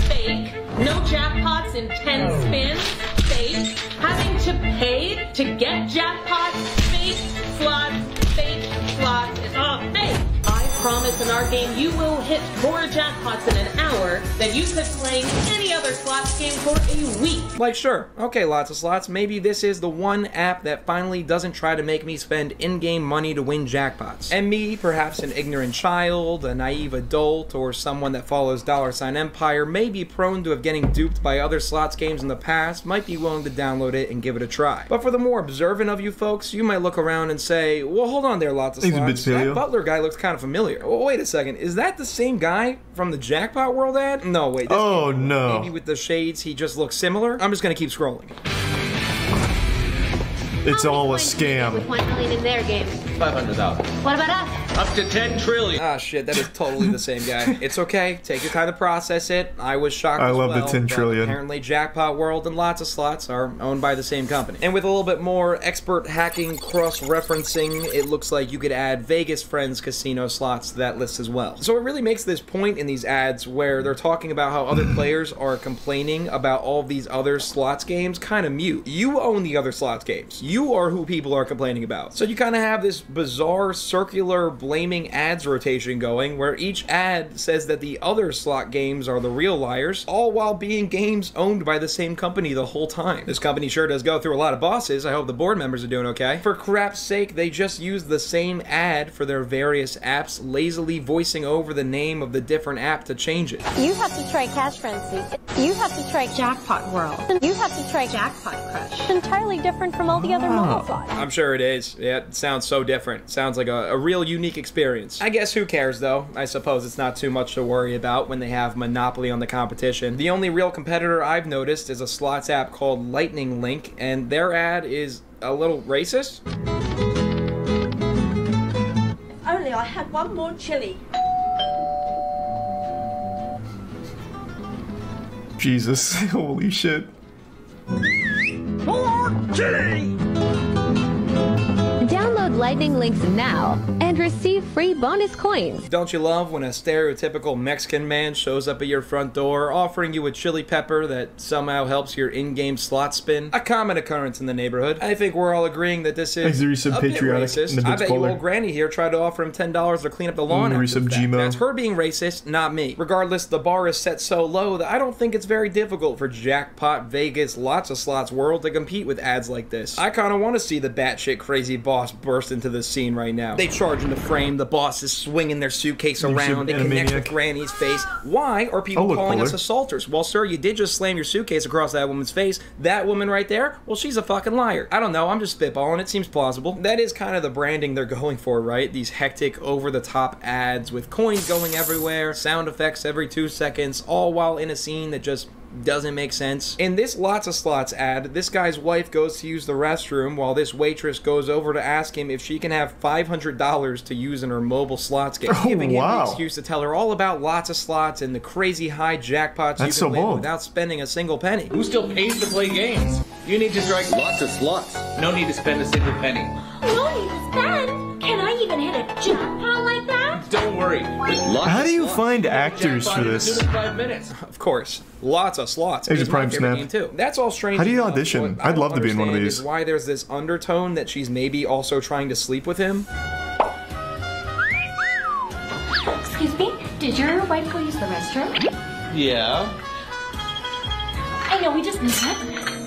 Fake. No jackpots in 10 spins. Fake. Having to pay to get jackpots. Fake. Slots. Fake. Slots. It's all fake. I promise in our game you will hit more jackpots in an hour than you could play any other slots game for a week. Like, sure, okay, lots of slots, maybe this is the one app that finally doesn't try to make me spend in-game money to win jackpots. And me, perhaps an ignorant child, a naive adult, or someone that follows $sign Empire, may be prone to have getting duped by other slots games in the past, might be willing to download it and give it a try. But for the more observant of you folks, you might look around and say, well, hold on there, lots of slots. That Butler guy looks kind of familiar. Oh, wait a second, is that the same guy from the Jackpot World ad? No, wait. Oh, no. Maybe with the shades, he just looks similar? I'm just gonna keep scrolling. It's all a scam. With 1 million in their game. 500,000. What about us? Up to 10 trillion. Ah, shit, that is totally the same guy. It's okay. Take your time to process it. I was shocked as well. I love the 10 trillion. Apparently, Jackpot World and lots of slots are owned by the same company. And with a little bit more expert hacking, cross-referencing, it looks like you could add Vegas Friends casino slots to that list as well. So it really makes this point in these ads where they're talking about how other players are complaining about all of these other slots games kind of mute. You own the other slots games. You are who people are complaining about. So you kind of have this bizarre circular blaming ads rotation going where each ad says that the other slot games are the real liars, all while being games owned by the same company the whole time. This company sure does go through a lot of bosses. I hope the board members are doing okay. For crap's sake, they just use the same ad for their various apps, lazily voicing over the name of the different app to change it. You have to try Cash Frenzy. You have to try Jackpot World. You have to try Jackpot Crush. It's entirely different from all the other mobile slots. I'm sure it is. Yeah, it sounds so different. Sounds like a real unique experience. I guess who cares though? I suppose it's not too much to worry about when they have monopoly on the competition. The only real competitor I've noticed is a slots app called Lightning Link, and their ad is a little racist. If only I had one more chili. Jesus, holy shit. More chili! Download Lightning Links now and receive free bonus coins. Don't you love when a stereotypical Mexican man shows up at your front door offering you a chili pepper that somehow helps your in-game slot spin? A common occurrence in the neighborhood. I think we're all agreeing that this is a bit racist. I bet you old granny here tried to offer him $10 to clean up the lawn after the fact. That's her being racist, not me. Regardless, the bar is set so low that I don't think it's very difficult for Jackpot, Vegas, lots of slots world to compete with ads like this. I kind of want to see the batshit crazy boss burst into the scene right now. They charge in the frame, the boss is swinging their suitcase around, they connect with Granny's face. Why are people calling us assaulters? Well, sir, you did just slam your suitcase across that woman's face. That woman right there, well, she's a fucking liar. I don't know, I'm just spitballing, it seems plausible. That is kind of the branding they're going for, right? These hectic, over-the-top ads with coins going everywhere, sound effects every 2 seconds, all while in a scene that just doesn't make sense. In this Lots of Slots ad, this guy's wife goes to use the restroom while this waitress goes over to ask him if she can have $500 to use in her mobile slots game, giving him the excuse to tell her all about lots of slots and the crazy high jackpots you can win without spending a single penny. Who still pays to play games? You need to strike lots of slots. No need to spend a single penny. No need to spend? Can I even hit a jackpot like that? Don't worry. How do you find actors for this? 5 minutes. Of course, lots of slots. It's a prime my favorite snap. game too. That's all strange. How do you enough. audition? What I I'd love to be in one of understand these. is why there's this undertone that she's maybe also trying to sleep with him. Excuse me, did your wife go use the restroom? Yeah. I know we just met,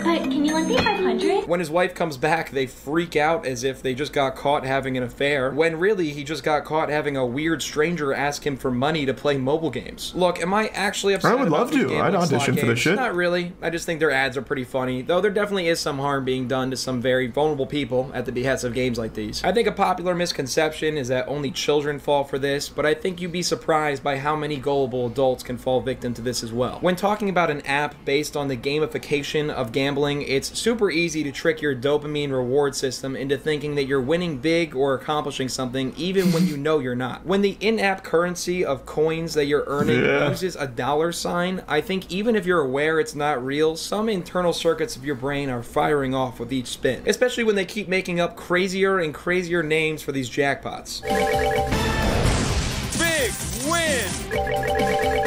but can you lend me 500? When his wife comes back, they freak out as if they just got caught having an affair, when really he just got caught having a weird stranger ask him for money to play mobile games. Look, am I actually upset? I would love to. I'd audition for this shit. Not really. I just think their ads are pretty funny, though there definitely is some harm being done to some very vulnerable people at the behest of games like these. I think a popular misconception is that only children fall for this, but I think you'd be surprised by how many gullible adults can fall victim to this as well. When talking about an app based on the gamification of gambling, it's super easy to trick your dopamine reward system into thinking that you're winning big or accomplishing something even when you know you're not. When the in-app currency of coins that you're earning uses a $sign, I think even if you're aware it's not real, some internal circuits of your brain are firing off with each spin, especially when they keep making up crazier and crazier names for these jackpots. Big win!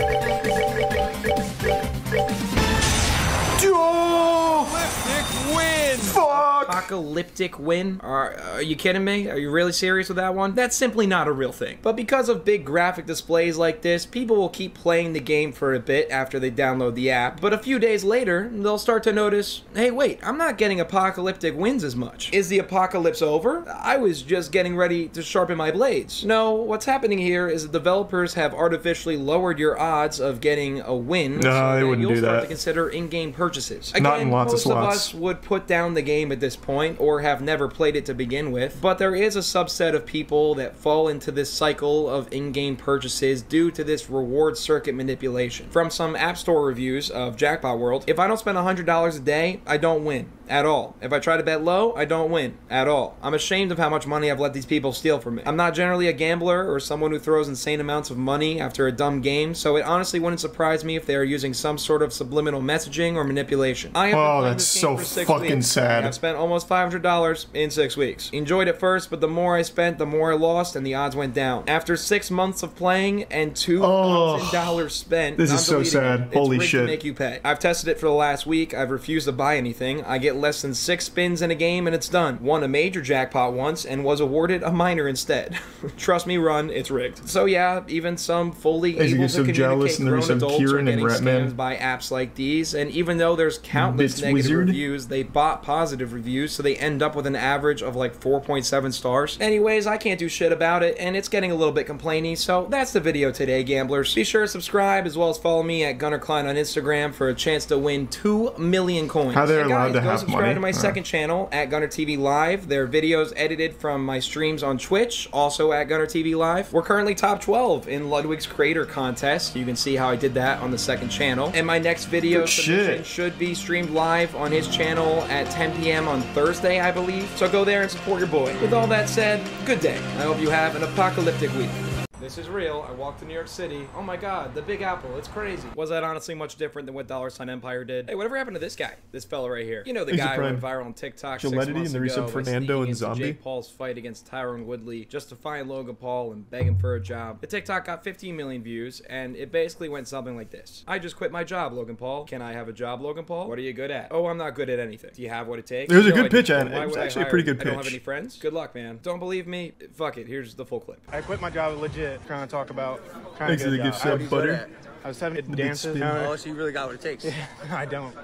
Win! Fuck! Apocalyptic win? Are you kidding me? Are you really serious with that one? That's simply not a real thing. But because of big graphic displays like this, people will keep playing the game for a bit after they download the app, but a few days later, they'll start to notice, hey wait, I'm not getting apocalyptic wins as much. Is the apocalypse over? I was just getting ready to sharpen my blades. No, what's happening here is the developers have artificially lowered your odds of getting a win, No, they wouldn't you'll do start that. to consider in-game purchases. Again, Not in lots of most slots. us would put down the game at this point or have never played it to begin with, but there is a subset of people that fall into this cycle of in-game purchases due to this reward circuit manipulation. From some App Store reviews of Jackpot World, if I don't spend $100 a day, I don't win at all. If I try to bet low, I don't win at all. I'm ashamed of how much money I've let these people steal from me. I'm not generally a gambler or someone who throws insane amounts of money after a dumb game, so it honestly wouldn't surprise me if they are using some sort of subliminal messaging or manipulation. I have been playing that's this game so for 6 fucking weeks. sad. I've spent almost $500 in 6 weeks. Enjoyed it first, but the more I spent, the more I lost, and the odds went down. After 6 months of playing and $2,000 spent, this is so non-deleting sad. it, it's Holy rigged shit. to make you pay. I've tested it for the last week. I've refused to buy anything. I get less than 6 spins in a game and it's done. Won a major jackpot once and was awarded a minor instead. Trust me, run, it's rigged. So yeah, even some fully As you able get to so jealous communicate and there grown was some adults are Kieran and getting Ratman. scammed by apps like these, and even though there's countless Bits negative Wizard. reviews, they bought positive reviews, so they end up with an average of like 4.7 stars. Anyways, I can't do shit about it, and it's getting a little bit complainy, so that's the video today, gamblers. Be sure to subscribe, as well as follow me at Gunnar Klein on Instagram for a chance to win 2 million coins. How they're And allowed guys, to go have subscribe money. to my second channel at Gunnar TV Live. There are videos edited from my streams on Twitch, also at Gunnar TV Live. We're currently top 12 in Ludwig's Creator Contest. You can see how I did that on the second channel. And my next video Good submission shit. should be streamed live on his channel at 10 p.m. on Thursday, I believe. So go there and support your boy. With all that said, good day. I hope you have an apocalyptic week. This is real. I walked to New York City. Oh my god, the Big Apple. It's crazy. Was that honestly much different than what $sign Empire did? Hey, whatever happened to this guy? This fella right here. You know the He's a guy who went prime. viral on TikTok Gilletty 6 months and the recent ago by Fernando sneaking and into Zombie. Jake Paul's fight against Tyrone Woodley, justifying Logan Paul and begging for a job. The TikTok got 15 million views, and it basically went something like this. I just quit my job, Logan Paul. Can I have a job, Logan Paul? What are you good at? Oh, I'm not good at anything. Do you have what it takes? It was a No, good I do. pitch, Then and why it was would I actually a hire pretty you? good I don't have pitch. any friends? Good luck, man. Don't believe me? Fuck it. Here's the full clip. I quit my job legit, trying to talk about trying Thanks to to get a the job. gift shop butter. I was 7 bit dances. spin. Oh, so you really got what it takes. I don't.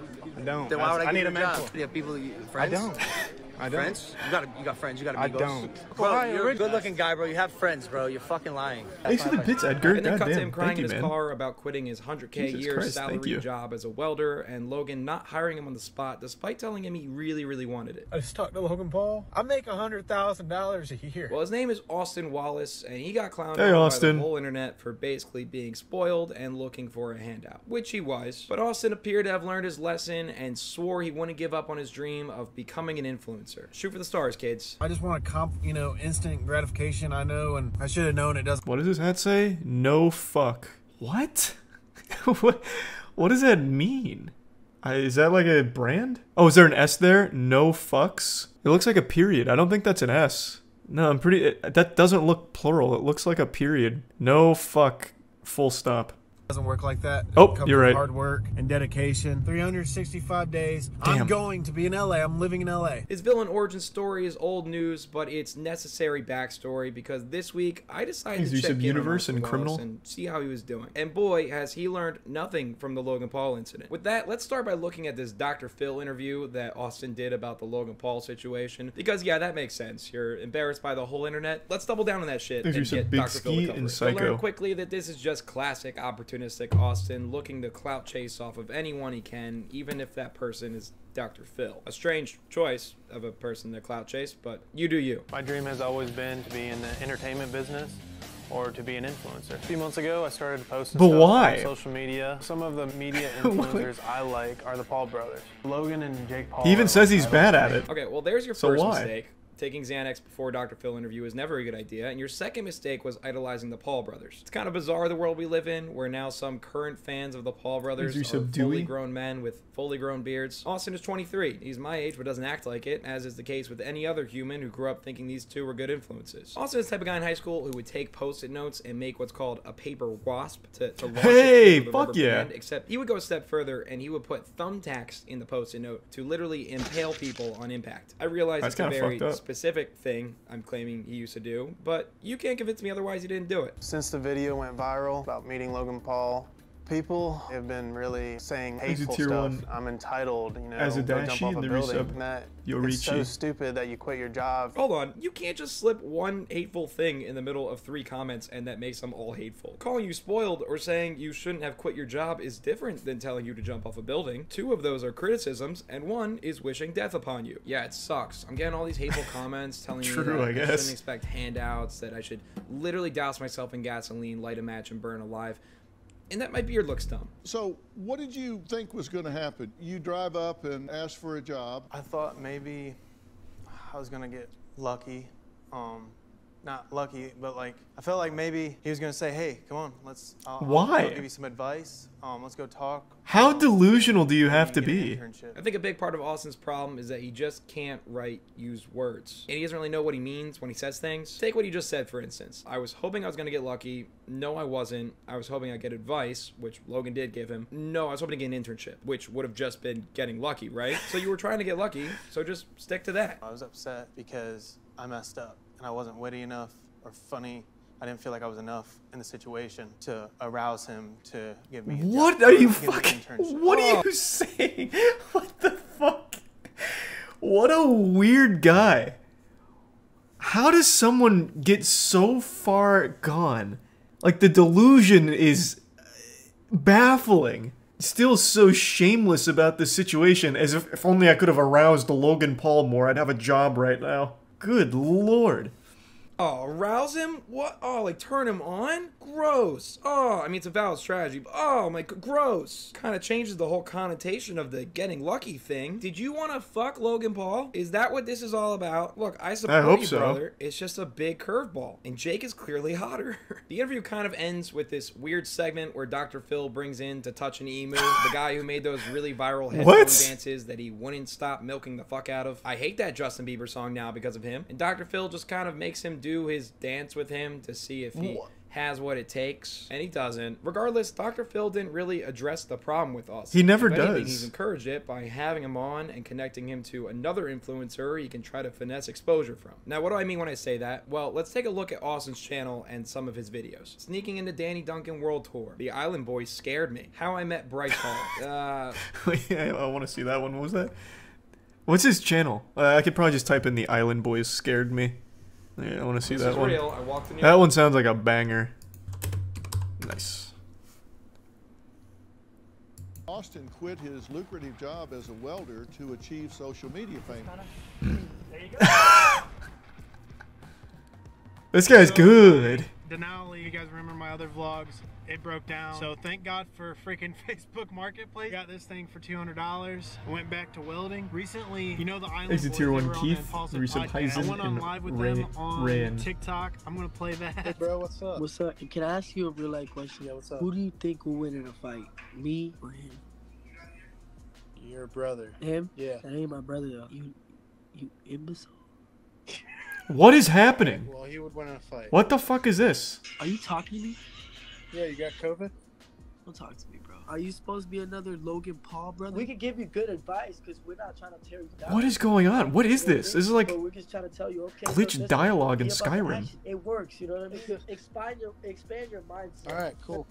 Then why would I need give a you a mentor. job? Do you have people, friends? I don't. I don't. Friends? You got friends. You got I amigos. don't. Bro, Well, you're a Rich- good-looking guy, bro. You have friends, bro. You're fucking lying. Thanks for the bits, Edgar. And then cut to him Goddamn. crying Thank you, in his man. car about quitting his 100K Jesus year Christ, thank salary you. job as a welder, and Logan not hiring him on the spot despite telling him he really, really wanted it. I just talked to Logan Paul. I make $100,000 a year. Well, his name is Austin Wallace, and he got clowned Hey, on by Austin. the whole internet for basically being spoiled and looking for a handout, which he was. But Austin appeared to have learned his lesson and swore he wouldn't give up on his dream of becoming an influencer. Shoot for the stars, kids. I just want instant gratification. I know, and I should have known it doesn't. What does his hat say? No fuck. What? what does that mean? Is that like a brand? Oh, is there an S there? No fucks? It looks like a period. I don't think that's an S. No, that doesn't look plural. It looks like a period. No fuck. Full stop. Doesn't work like that. Oh, It comes you're with right. Hard work and dedication. 365 days. Damn. I'm going to be in LA. I'm living in LA. His villain origin story is old news, but it's necessary backstory because this week I decided He's to use check of in universe on and Austin criminal. Wallace and see how he was doing. And boy, has he learned nothing from the Logan Paul incident. With that, let's start by looking at this Dr. Phil interview that Austin did about the Logan Paul situation. Because yeah, that makes sense. You're embarrassed by the whole internet. Let's double down on that shit and He's use of get Big Dr. Phil Ski to cover and it. You'll learn Psycho. quickly that this is just classic opportunistic Austin looking to clout chase off of anyone he can, even if that person is Dr. Phil. A strange choice of a person to clout chase, but you do you. My dream has always been to be in the entertainment business or to be an influencer. A few months ago, I started posting But stuff why? on social media. Some of the media influencers I like are the Paul brothers. Logan and Jake Paul. He even are says my he's idols. bad at it. Okay, well, there's your So first why? mistake. Taking Xanax before Dr. Phil interview is never a good idea. And your second mistake was idolizing the Paul brothers. It's kind of bizarre the world we live in, where now some current fans of the Paul brothers Is he are so fully Dewey? grown men with fully grown beards. Austin is 23. He's my age, but doesn't act like it, as is the case with any other human who grew up thinking these two were good influences. Austin is the type of guy in high school who would take post-it notes and make what's called a paper wasp to launch Hey, it with a fuck rubber yeah. band, except he would go a step further and he would put thumbtacks in the post-it note to literally impale people on impact. I realize That's it's a kinda very fucked up. specific thing I'm claiming he used to do, but you can't convince me otherwise he didn't do it. Since the video went viral about meeting Logan Paul, people have been really saying hateful tier stuff. one I'm entitled, you know, as a go jump dashi off a and the building. resub And that Yorichi. it's so stupid that you quit your job. Hold on, you can't just slip one hateful thing in the middle of 3 comments and that makes them all hateful. Calling you spoiled or saying you shouldn't have quit your job is different than telling you to jump off a building. 2 of those are criticisms and 1 is wishing death upon you. Yeah, it sucks. I'm getting all these hateful comments telling me True, that I I guess. shouldn't expect handouts, that I should literally douse myself in gasoline, light a match, and burn alive. And that my beard looks dumb. So what did you think was going to happen? You drive up and ask for a job. I thought maybe I was gonna get lucky. Not lucky, but like I felt like maybe he was gonna say, "Hey, come on, Why? I'll give you some advice. Let's go talk." How delusional do you have to be? I think a big part of Austin's problem is that he just can't use words. And he doesn't really know what he means when he says things. Take what he just said, for instance. I was hoping I was going to get lucky. No, I wasn't. I was hoping I'd get advice, which Logan did give him. No, I was hoping to get an internship, which would have just been getting lucky, right? So you were trying to get lucky, so just stick to that. I was upset because I messed up and I wasn't witty enough or funny. I didn't feel like I was enough in the situation to arouse him to give me a job. What are you Give me an fucking? internship. What are you saying? What the fuck? What a weird guy. How does someone get so far gone? Like, the delusion is baffling. Still so shameless about the situation, as if only I could have aroused Logan Paul more, I'd have a job right now. Good lord. Oh, arouse him? What? Oh, like turn him on? Gross. Oh, I mean, it's a valid strategy, but oh my, gross. Kind of changes the whole connotation of the getting lucky thing. Did you want to fuck Logan Paul? Is that what this is all about? Look, I support hope you, so. brother. It's just a big curveball, and Jake is clearly hotter. The interview kind of ends with this weird segment where Dr. Phil brings in to touch an emu, the guy who made those really viral headphone dances that he wouldn't stop milking the fuck out of. I hate that Justin Bieber song now because of him, and Dr. Phil just kind of makes him do his dance with him to see if he has what it takes, and he doesn't. Regardless, Dr. Phil didn't really address the problem with us. He never If anything, does. He's encouraged it by having him on and connecting him to another influencer he can try to finesse exposure from. Now, what do I mean when I say that? Well, let's take a look at Austin's channel and some of his videos. Sneaking into Danny Duncan World Tour. The Island Boys scared me. How I Met Bryce Hall. Yeah, I want to see that one. What was that? What's his channel? I could probably just type in the Island Boys scared me. Yeah, I want to see This that is one. real. I walked in here. That one sounds like a banger. Nice. Austin quit his lucrative job as a welder to achieve social media fame. There you go. This guy's good. Denali, you guys remember my other vlogs? It broke down. So thank God for freaking Facebook Marketplace. Got this thing for $200. I went back to welding. Recently, you know the Island Exit Boys, tier they one were on Keith, the Impulsive Resub podcast. I Heisen, went on and live with Ray- them on Rayan. TikTok. I'm gonna play that. Hey bro, what's up? What's up? Can I ask you a real life question? Yeah, what's up? Who do you think will win in a fight? Me or him? Your brother. Him? Yeah. That ain't my brother though. You imbecile. What is happening? Well, he would win in a fight. What the fuck is this? Are you talking to me? Yeah, you got COVID? Don't talk to me, bro. Are you supposed to be another Logan Paul, brother? We could give you good advice because we're not trying to tear you down. What is going on? What is this? This is like we're just trying to tell you, okay, glitch dialogue in Skyrim. It works, you know what I mean? Expand your mindset. All right, cool.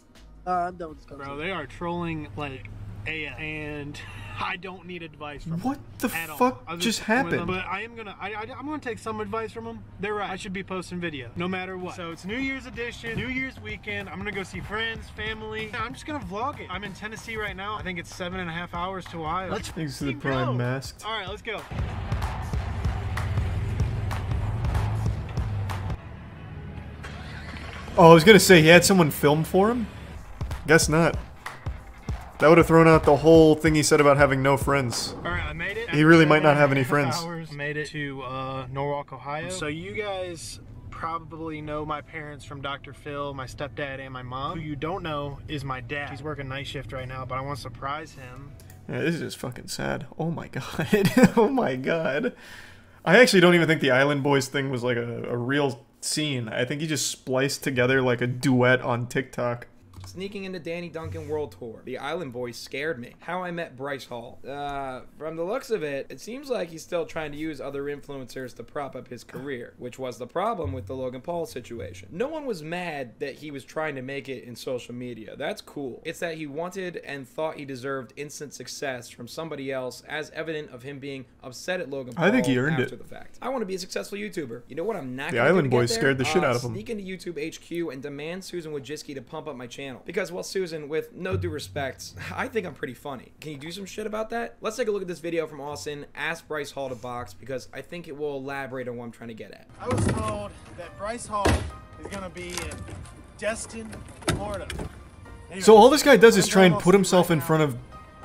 I'm done with this conversation. Bro, they are trolling like AF, and I don't need advice from them. What the fuck just happened? But I'm gonna take some advice from them. They're right. I should be posting video, no matter what. So it's New Year's edition, New Year's weekend. I'm gonna go see friends, family. I'm just gonna vlog it. I'm in Tennessee right now. I think it's 7.5 hours to Ohio. Thanks to the Prime masked. All right, let's go. Oh, I was gonna say he had someone film for him. Guess not. That would have thrown out the whole thing he said about having no friends. All right, I made it. He really might not have any friends. I made it to Norwalk, Ohio. So you guys probably know my parents from Dr. Phil, my stepdad, and my mom. Who you don't know is my dad. He's working night shift right now, but I want to surprise him. Yeah, this is just fucking sad. Oh my god. Oh my god. I actually don't even think the Island Boys thing was like a real scene. I think he just spliced together like a duet on TikTok. Sneaking into Danny Duncan World Tour. The Island Boys scared me. How I Met Bryce Hall. From the looks of it, it seems like he's still trying to use other influencers to prop up his career, which was the problem with the Logan Paul situation. No one was mad that he was trying to make it in social media. That's cool. It's that he wanted and thought he deserved instant success from somebody else, as evident of him being upset at Logan Paul I think he earned after it. the fact. I want to be a successful YouTuber. You know what I'm not The gonna Island do to Boys get there? scared the shit out of him. Sneak into YouTube HQ and demand Susan Wojcicki to pump up my channel. Because, well, Susan, with no due respect, I think I'm pretty funny. Can you do some shit about that? Let's take a look at this video from Austin. Ask Bryce Hall to box, because I think it will elaborate on what I'm trying to get at. I was told that Bryce Hall is going to be in Destin, Florida. Anyway, So all this guy does is try and put himself in front of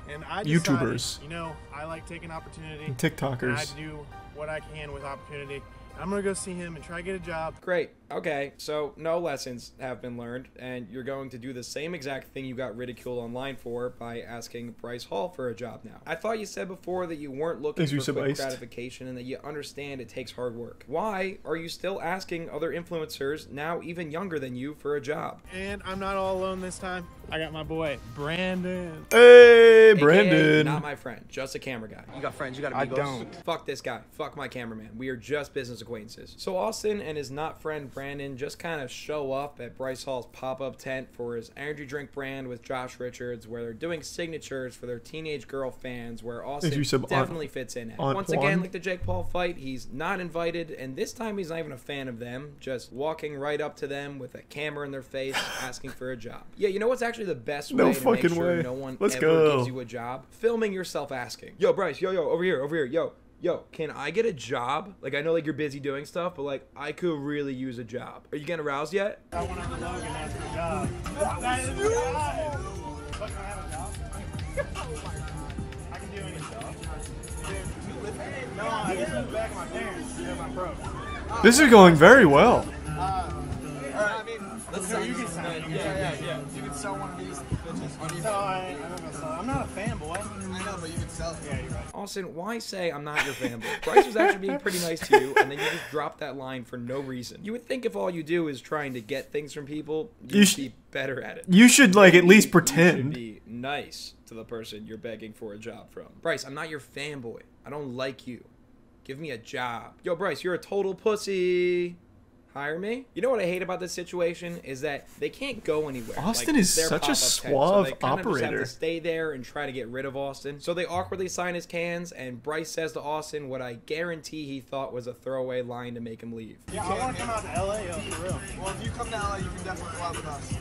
and I decided, YouTubers. You know, I like taking opportunity. And TikTokers. And I do what I can with opportunity. I'm going to go see him and try to get a job. Great. Okay, so no lessons have been learned, and you're going to do the same exact thing you got ridiculed online for by asking Bryce Hall for a job now. I thought you said before that you weren't looking for quick gratification and that you understand it takes hard work. Why are you still asking other influencers, now even younger than you, for a job? And I'm not all alone this time. I got my boy, Brandon. Hey, Brandon. AKA not my friend, just a camera guy. You got friends, you got I amigos. don't. Fuck this guy. Fuck my cameraman. We are just business acquaintances. So Austin and his not friend Brandon just kind of show up at Bryce Hall's pop-up tent for his energy drink brand with Josh Richards, where they're doing signatures for their teenage girl fans, where Austin definitely fits in at. Once again, like the Jake Paul fight, he's not invited, and this time he's not even a fan of them, just walking right up to them with a camera in their face asking for a job. Yeah, you know what's actually the best way to make sure no one ever gives you a job? Filming yourself asking. Yo, Bryce, yo, over here, yo, can I get a job? Like, I know, like, you're busy doing stuff, but, like, I could really use a job. Are you getting aroused yet? I went over to Logan and asked for a job. That is right. But can I have a job? I can do any job. No, I just moved back with my parents because I'm broke. This is going very well. I mean, let's say you can sign. Yeah. You can sell one of these bitches on eBay. No, I'm not gonna sell it. I'm not a fanboy. I know, but you can sell it. Yeah, you're right. Austin, why say I'm not your fanboy? Bryce was actually being pretty nice to you, and then you just dropped that line for no reason. You would think if all you do is trying to get things from people, you'd be better at it. You should, like, at least pretend. You should be nice to the person you're begging for a job from. Bryce, I'm not your fanboy. I don't like you. Give me a job. Yo, Bryce, you're a total pussy. Hire me? You know what I hate about this situation is that they can't go anywhere. Austin is such a suave so they kind of just have operator. to stay there and try to get rid of Austin. So they awkwardly sign his cans, and Bryce says to Austin what I guarantee he thought was a throwaway line to make him leave. Yeah, I want to come out to LA, for real. Well, if you come to LA, you can definitely go out with us.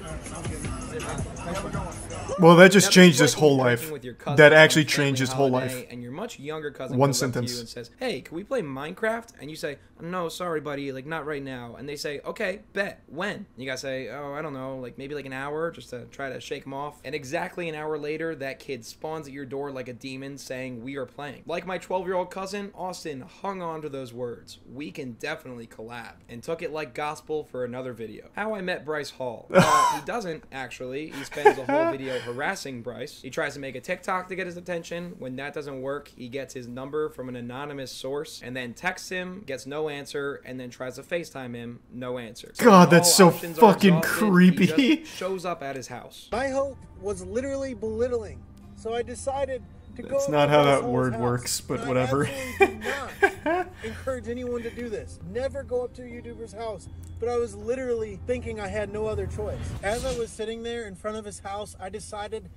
Well, that just changed his whole life. That actually changed his whole life. And your much younger cousin One comes up to sentence. you and says, "Hey, can we play Minecraft?" And you say, "No, sorry, buddy, like not right now." And they say, "Okay, bet. When?" You gotta say, "Oh, I don't know, like maybe like an hour," just to try to shake him off. And exactly an hour later, that kid spawns at your door like a demon saying, "We are playing." Like my 12-year-old cousin, Austin hung on to those words. We can definitely collab. And took it like gospel for another video. How I Met Bryce Hall. He doesn't, actually. He spends the whole video harassing Bryce. He tries to make a TikTok to get his attention. When that doesn't work, he gets his number from an anonymous source and then texts him, gets no answer, and then tries to FaceTime him him, no answer. God, when that's all so options are fucking exhausted, creepy. He just shows up at his house. My hope was literally belittling, so I decided to go. That's up not to how Bryce that Hall's word house. works, but And whatever. I absolutely do not encourage anyone to do this. Never go up to a YouTuber's house. But I was literally thinking I had no other choice. As I was sitting there in front of his house, I decided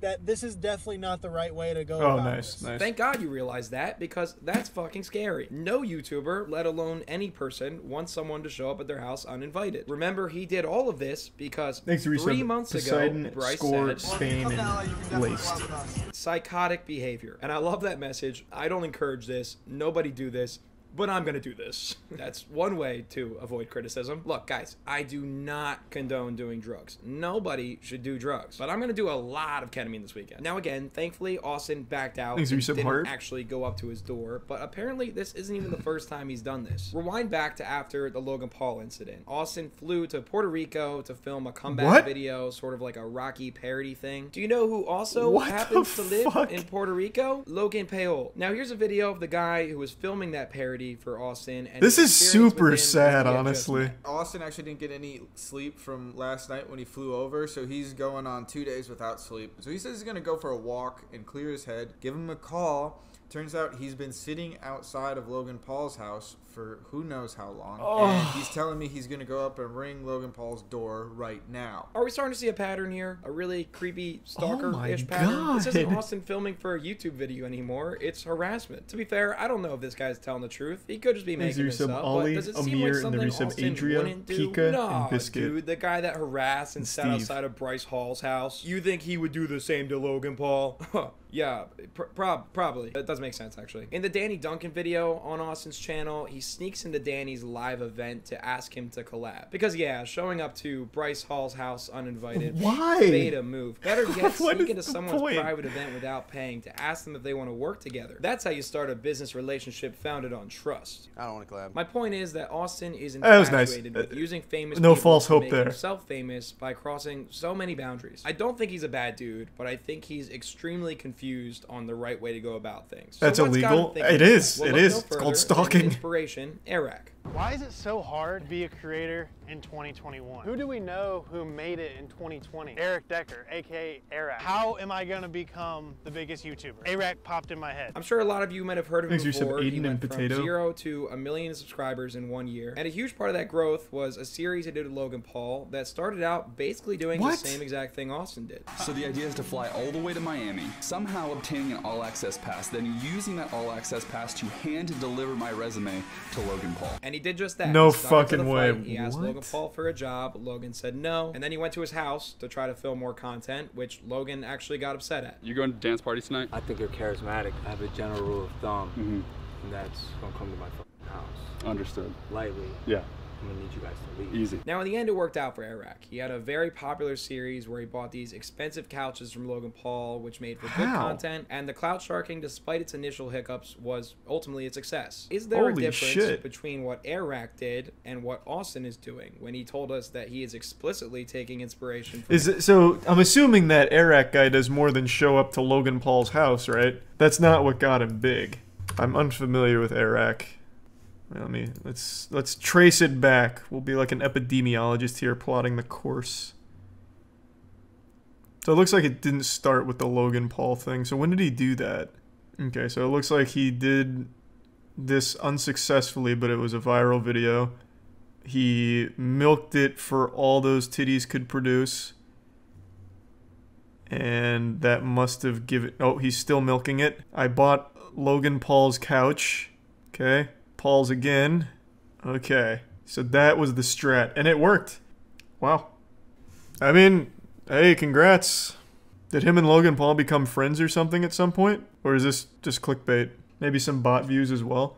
that this is definitely not the right way to go Oh, about nice, this. nice. Thank God you realized that, because that's fucking scary. No YouTuber, let alone any person, wants someone to show up at their house uninvited. Remember, he did all of this because Thanks, 3 months Poseidon, ago, Bryce Score, said, Spain, and Laced. psychotic behavior. And I love that message. I don't encourage this. Nobody do this. But I'm gonna do this. That's one way to avoid criticism. Look, guys, I do not condone doing drugs. Nobody should do drugs. But I'm gonna do a lot of ketamine this weekend. Now again, thankfully, Austin backed out and didn't actually go up to his door. But apparently, this isn't even the first time he's done this. Rewind back to after the Logan Paul incident. Austin flew to Puerto Rico to film a comeback video, sort of like a Rocky parody thing. Do you know who also happens to live in Puerto Rico? Logan Paul. Now here's a video of the guy who was filming that parody for Austin. And this is super sad, honestly. Austin actually didn't get any sleep from last night when he flew over, so he's going on 2 days without sleep. So he says he's going to go for a walk and clear his head. Give him a call. Turns out he's been sitting outside of Logan Paul's house for who knows how long. And he's telling me he's going to go up and ring Logan Paul's door right now. Are we starting to see a pattern here? A really creepy stalker-ish pattern? This isn't Austin filming for a YouTube video anymore. It's harassment. To be fair, I don't know if this guy's telling the truth. He could just be making this up. But does it seem like something Austin wouldn't do? No, dude. The guy that harassed and sat outside of Bryce Hall's house. You think he would do the same to Logan Paul? Yeah, probably. That does make sense, actually. In the Danny Duncan video on Austin's channel, he sneaks into Danny's live event to ask him to collab. Because, yeah, showing up to Bryce Hall's house uninvited. Why? Beta move. Better yet, sneak into someone's private event without paying to ask them if they want to work together. That's how you start a business relationship founded on trust. I don't want to collab. My point is that Austin is infatuated with using famous people false hope to make there. himself famous by crossing so many boundaries. I don't think he's a bad dude, but I think he's extremely confused on the right way to go about things. That's illegal. It is. It is. It's called stalking. Inspiration, Eric. Why is it so hard to be a creator in 2021? Who do we know who made it in 2020? Eric Decker, aka Eric. How am I gonna become the biggest YouTuber? Eric popped in my head. I'm sure a lot of you might have heard of him before. He went from potato. 0 to 1 million subscribers in 1 year. And a huge part of that growth was a series he did with Logan Paul that started out basically doing the same exact thing Austin did. So the idea is to fly all the way to Miami, somehow obtaining an all-access pass, then using that all-access pass to hand deliver my resume to Logan Paul. And he did just that. No He stuck to the fucking way. fight. He asked Logan Paul for a job. Logan said no. And then he went to his house to try to film more content, which Logan actually got upset at. You going to dance parties tonight? I think you're charismatic. I have a general rule of thumb, and that's gonna come to my fucking house. Understood. Lightly. Yeah. I'm gonna need you guys to leave. Easy. Now, in the end, it worked out for Eric. He had a very popular series where he bought these expensive couches from Logan Paul, which made for good content, and the clout sharking, despite its initial hiccups, was ultimately a success. Is there a difference between what Eric did and what Austin is doing when he told us that he is explicitly taking inspiration from So I'm assuming that Eric guy does more than show up to Logan Paul's house, right? That's not what got him big. I'm unfamiliar with Eric. Let's trace it back. We'll be like an epidemiologist here plotting the course. So it looks like it didn't start with the Logan Paul thing. So when did he do that? Okay, so it looks like he did this unsuccessfully, but it was a viral video. He milked it for all those titties could produce. And that must have given... Oh, he's still milking it. I bought Logan Paul's couch. Okay. Paul's again. Okay. So that was the strat. And it worked. Wow. I mean, hey, congrats. Did him and Logan Paul become friends or something at some point? Or is this just clickbait? Maybe some bot views as well?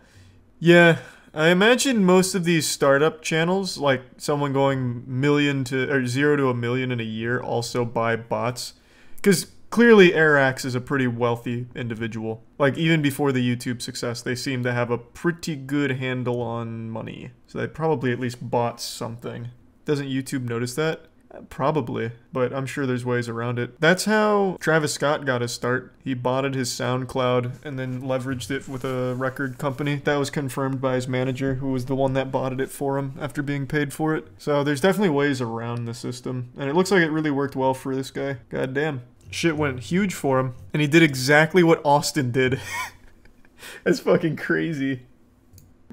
Yeah. I imagine most of these startup channels, like someone going 0 to 1 million in a year, also buy bots. Because clearly Arax is a pretty wealthy individual. Like, even before the YouTube success, they seem to have a pretty good handle on money. So they probably at least bought something. Doesn't YouTube notice that? Probably, but I'm sure there's ways around it. That's how Travis Scott got his start. He botted his SoundCloud and then leveraged it with a record company. That was confirmed by his manager, who was the one that botted it for him after being paid for it. So there's definitely ways around the system, and it looks like it really worked well for this guy. God damn. Shit went huge for him, and he did exactly what Austin did. That's fucking crazy.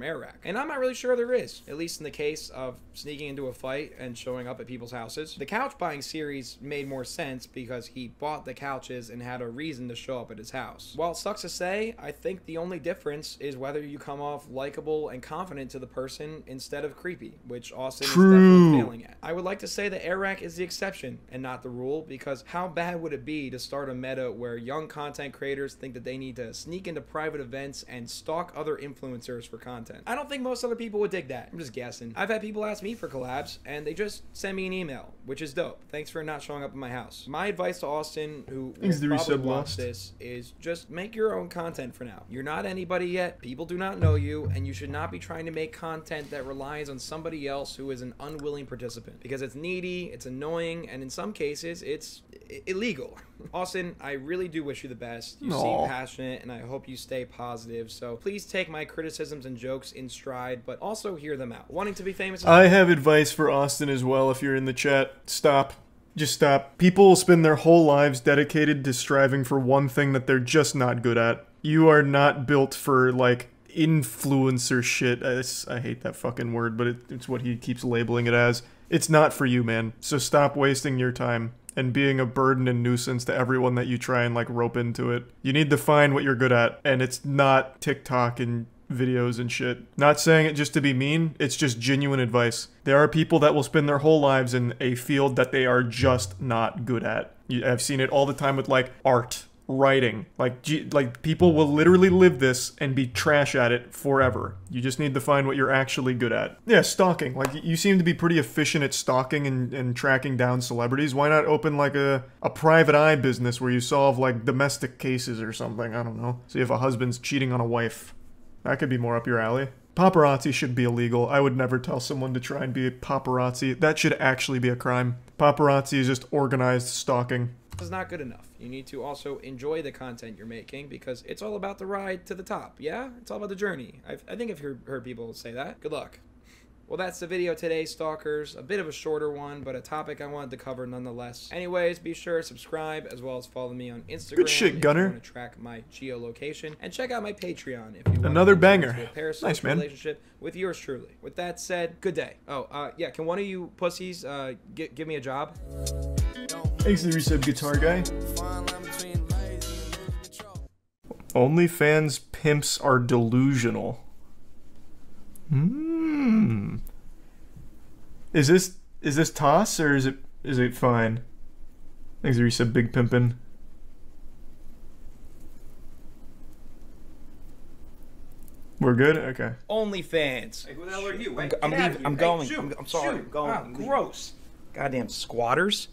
Iraq. And I'm not really sure there is, at least in the case of sneaking into a fight and showing up at people's houses. The couch buying series made more sense because he bought the couches and had a reason to show up at his house. While it sucks to say, I think the only difference is whether you come off likable and confident to the person instead of creepy, which Austin is definitely failing at. I would like to say that Iraq is the exception and not the rule, because how bad would it be to start a meta where young content creators think that they need to sneak into private events and stalk other influencers for content? I don't think most other people would dig that. I'm just guessing. I've had people ask me for collabs, and they just send me an email, which is dope. Thanks for not showing up at my house. My advice to Austin, who will probably watch this, is just make your own content for now. You're not anybody yet. People do not know you, and you should not be trying to make content that relies on somebody else who is an unwilling participant, because it's needy, it's annoying, and in some cases, it's illegal. Austin, I really do wish you the best. You seem passionate, and I hope you stay positive. So please take my criticisms and jokes in stride, but also hear them out. Wanting to be famous. I have advice for Austin as well. If you're in the chat, stop. Just stop. People will spend their whole lives dedicated to striving for one thing that they're just not good at. You are not built for, like, influencer shit. I hate that fucking word, but it's what he keeps labeling it as. It's not for you, man. So stop wasting your time and being a burden and nuisance to everyone that you try and, like, rope into it. You need to find what you're good at, and it's not TikTok and videos and shit. Not saying it just to be mean, it's just genuine advice. There are people that will spend their whole lives in a field that they are just not good at. I've seen it all the time with, like, art, writing. Like people will literally live this and be trash at it forever. You just need to find what you're actually good at. Yeah, stalking. Like, you seem to be pretty efficient at stalking and tracking down celebrities. Why not open, like, a private eye business where you solve, like, domestic cases or something? I don't know. So if a husband's cheating on a wife, that could be more up your alley. Paparazzi should be illegal. I would never tell someone to try and be a paparazzi. That should actually be a crime. Paparazzi is just organized stalking. Is not good enough. You need to also enjoy the content you're making, because it's all about the ride to the top. Yeah, it's all about the journey. I think I've heard people say that. Good luck. Well, that's the video today, stalkers. A bit of a shorter one, but a topic I wanted to cover nonetheless. Anyways, be sure to subscribe, as well as follow me on Instagram. Good shit, Gunner. If you want to track my geolocation, and check out my Patreon if you want another banger. Nice, man. Relationship with yours truly. With that said, good day. Oh, yeah. Can one of you pussies give me a job? Thanks to the resub, guitar guy. OnlyFans pimps are delusional. Is this toss or is it fine? Thanks to the resub, big pimpin'. We're good? Okay. OnlyFans. Hey, who the hell are you? I'm going. I'm sorry. I'm going. Oh, gross. Goddamn squatters.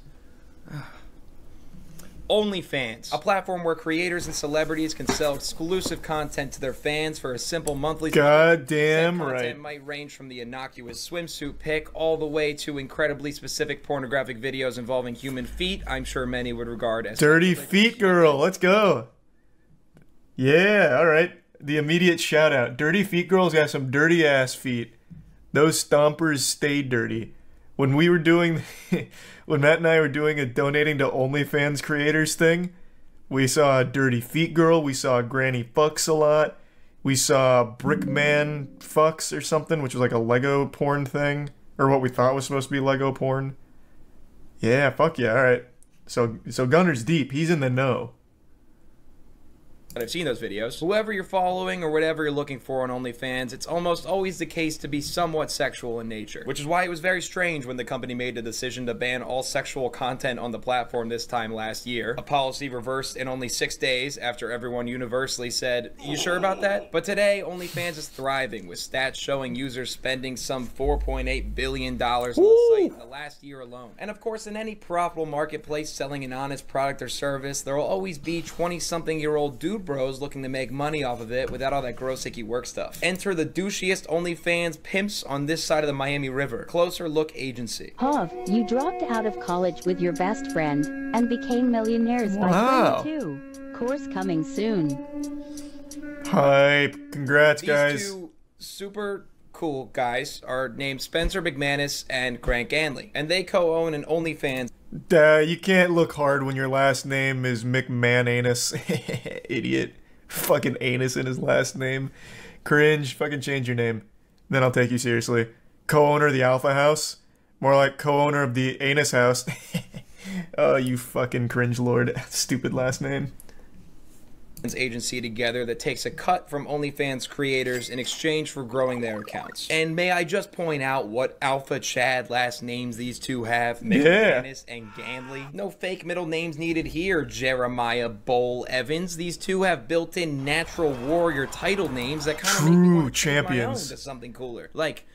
OnlyFans, a platform where creators and celebrities can sell exclusive content to their fans for a simple monthly fee. Goddamn right. Content might range from the innocuous swimsuit pic all the way to incredibly specific pornographic videos involving human feet. I'm sure many would regard as dirty feet girl. Let's go. Yeah, all right. The immediate shout out. Dirty feet girl's got some dirty ass feet. Those stompers stay dirty. When we were doing, when Matt and I were doing a donating to OnlyFans creators thing, we saw a dirty feet girl, we saw Granny fucks a lot, we saw Brickman fucks or something, which was like a Lego porn thing, or what we thought was supposed to be Lego porn. Yeah, fuck yeah, alright. So Gunner's deep, he's in the know. But I've seen those videos. Whoever you're following or whatever you're looking for on OnlyFans, it's almost always the case to be somewhat sexual in nature. Which is why it was very strange when the company made the decision to ban all sexual content on the platform this time last year. A policy reversed in only 6 days after everyone universally said, "You sure about that?" But today, OnlyFans is thriving, with stats showing users spending some $4.8 billion on the site in the last year alone. And of course, in any profitable marketplace selling an honest product or service, there will always be 20-something-year-old dude bros looking to make money off of it without all that gross icky work stuff. Enter the douchiest OnlyFans pimps on this side of the Miami River. Closer Look Agency. Huff, you dropped out of college with your best friend and became millionaires by 22. Course coming soon. Hype. Congrats, guys. These two super cool guys are named Spencer McManus and Grant Ganley, and they co-own an OnlyFans. You can't look hard when your last name is McMananus. Idiot. Fucking anus in his last name. Cringe. Fucking change your name. Then I'll take you seriously. Co-owner of the Alpha House? More like co-owner of the Anus House. Oh, you fucking cringe lord. Stupid last name. Agency together that takes a cut from OnlyFans creators in exchange for growing their accounts. And may I just point out what Alpha Chad last names these two have? McManus and Ganley. No fake middle names needed here, Jeremiah Bowl Evans. These two have built-in natural warrior title names that kind of make me want to change my own to something cooler. Like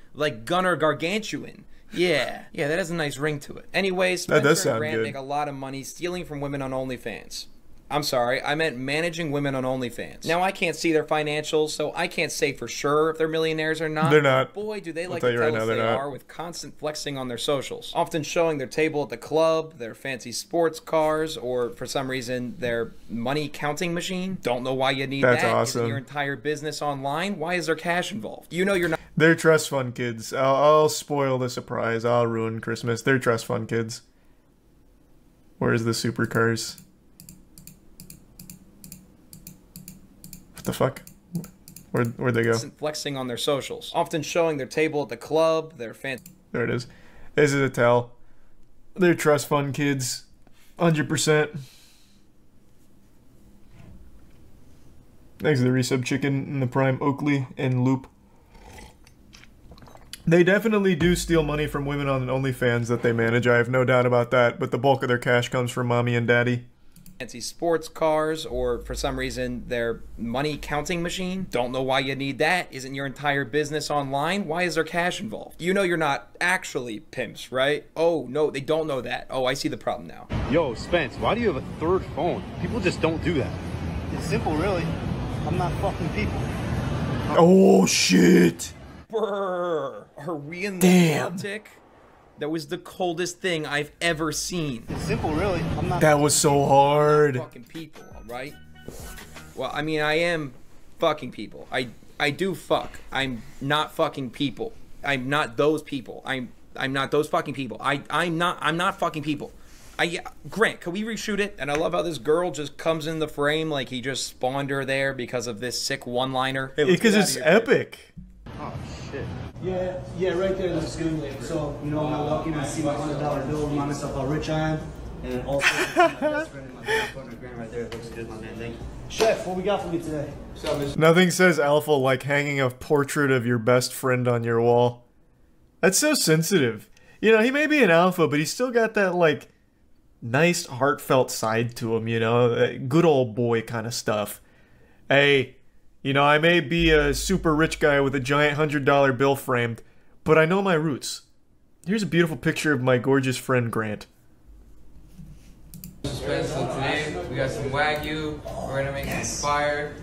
Gunnar Gargantuan. Yeah, that has a nice ring to it. Anyways, Spencer and Grant make a lot of money stealing from women on OnlyFans. I'm sorry, I meant managing women on OnlyFans. Now, I can't see their financials, so I can't say for sure if they're millionaires or not. They're not. Boy, do they like to tell us they are with constant flexing on their socials. Often showing their table at the club, their fancy sports cars, or for some reason, their money counting machine. Don't know why you need that. That's awesome. Isn't your entire business online? Why is there cash involved? You know you're not. They're trust fund kids. I'll spoil the surprise. I'll ruin Christmas. They're trust fund kids. Where's the supercars? The fuck? Where'd they go? Flexing on their socials, often showing their table at the club, their fan. There it is. This is a tell. They're trust fund kids, 100%. Thanks to the resub chicken and the prime Oakley and Loop. They definitely do steal money from women on OnlyFans that they manage. I have no doubt about that. But the bulk of their cash comes from mommy and daddy. Fancy sports cars, or for some reason their money counting machine. Don't know why you need that. Isn't your entire business online? Why is there cash involved? You know you're not actually pimps, right? Oh no, they don't know that. Oh, I see the problem now. Yo, Spence, why do you have a third phone? People just don't do that. It's simple, really. I'm not fucking people. Oh shit. Brrr. Are we in the Baltic? That was the coldest thing I've ever seen. It's simple, really. I'm not. That was so hard. Fucking people, all right? Well, I mean, I am fucking people. I do fuck. I'm not fucking people. I'm not those people. I'm not those fucking people. I'm not fucking people. Grant, can we reshoot it? And I love how this girl just comes in the frame like he just spawned her there because of this sick one-liner. Hey, because it's epic. Oh shit. Yeah, right there looks good. So, you know, when I walk in, I see my $100 bill, remind myself how rich I am. And also, I see my best friend and my business partner, Grant, right there. It looks good, my man. Thank you. Chef, what we got for me today? Nothing says alpha like hanging a portrait of your best friend on your wall. That's so sensitive. You know, he may be an alpha, but he's still got that, like, nice, heartfelt side to him, you know? Good old boy kind of stuff. Hey, you know, I may be a super rich guy with a giant $100 bill framed, but I know my roots. Here's a beautiful picture of my gorgeous friend, Grant. So today, we got some Wagyu. We're gonna make some fire.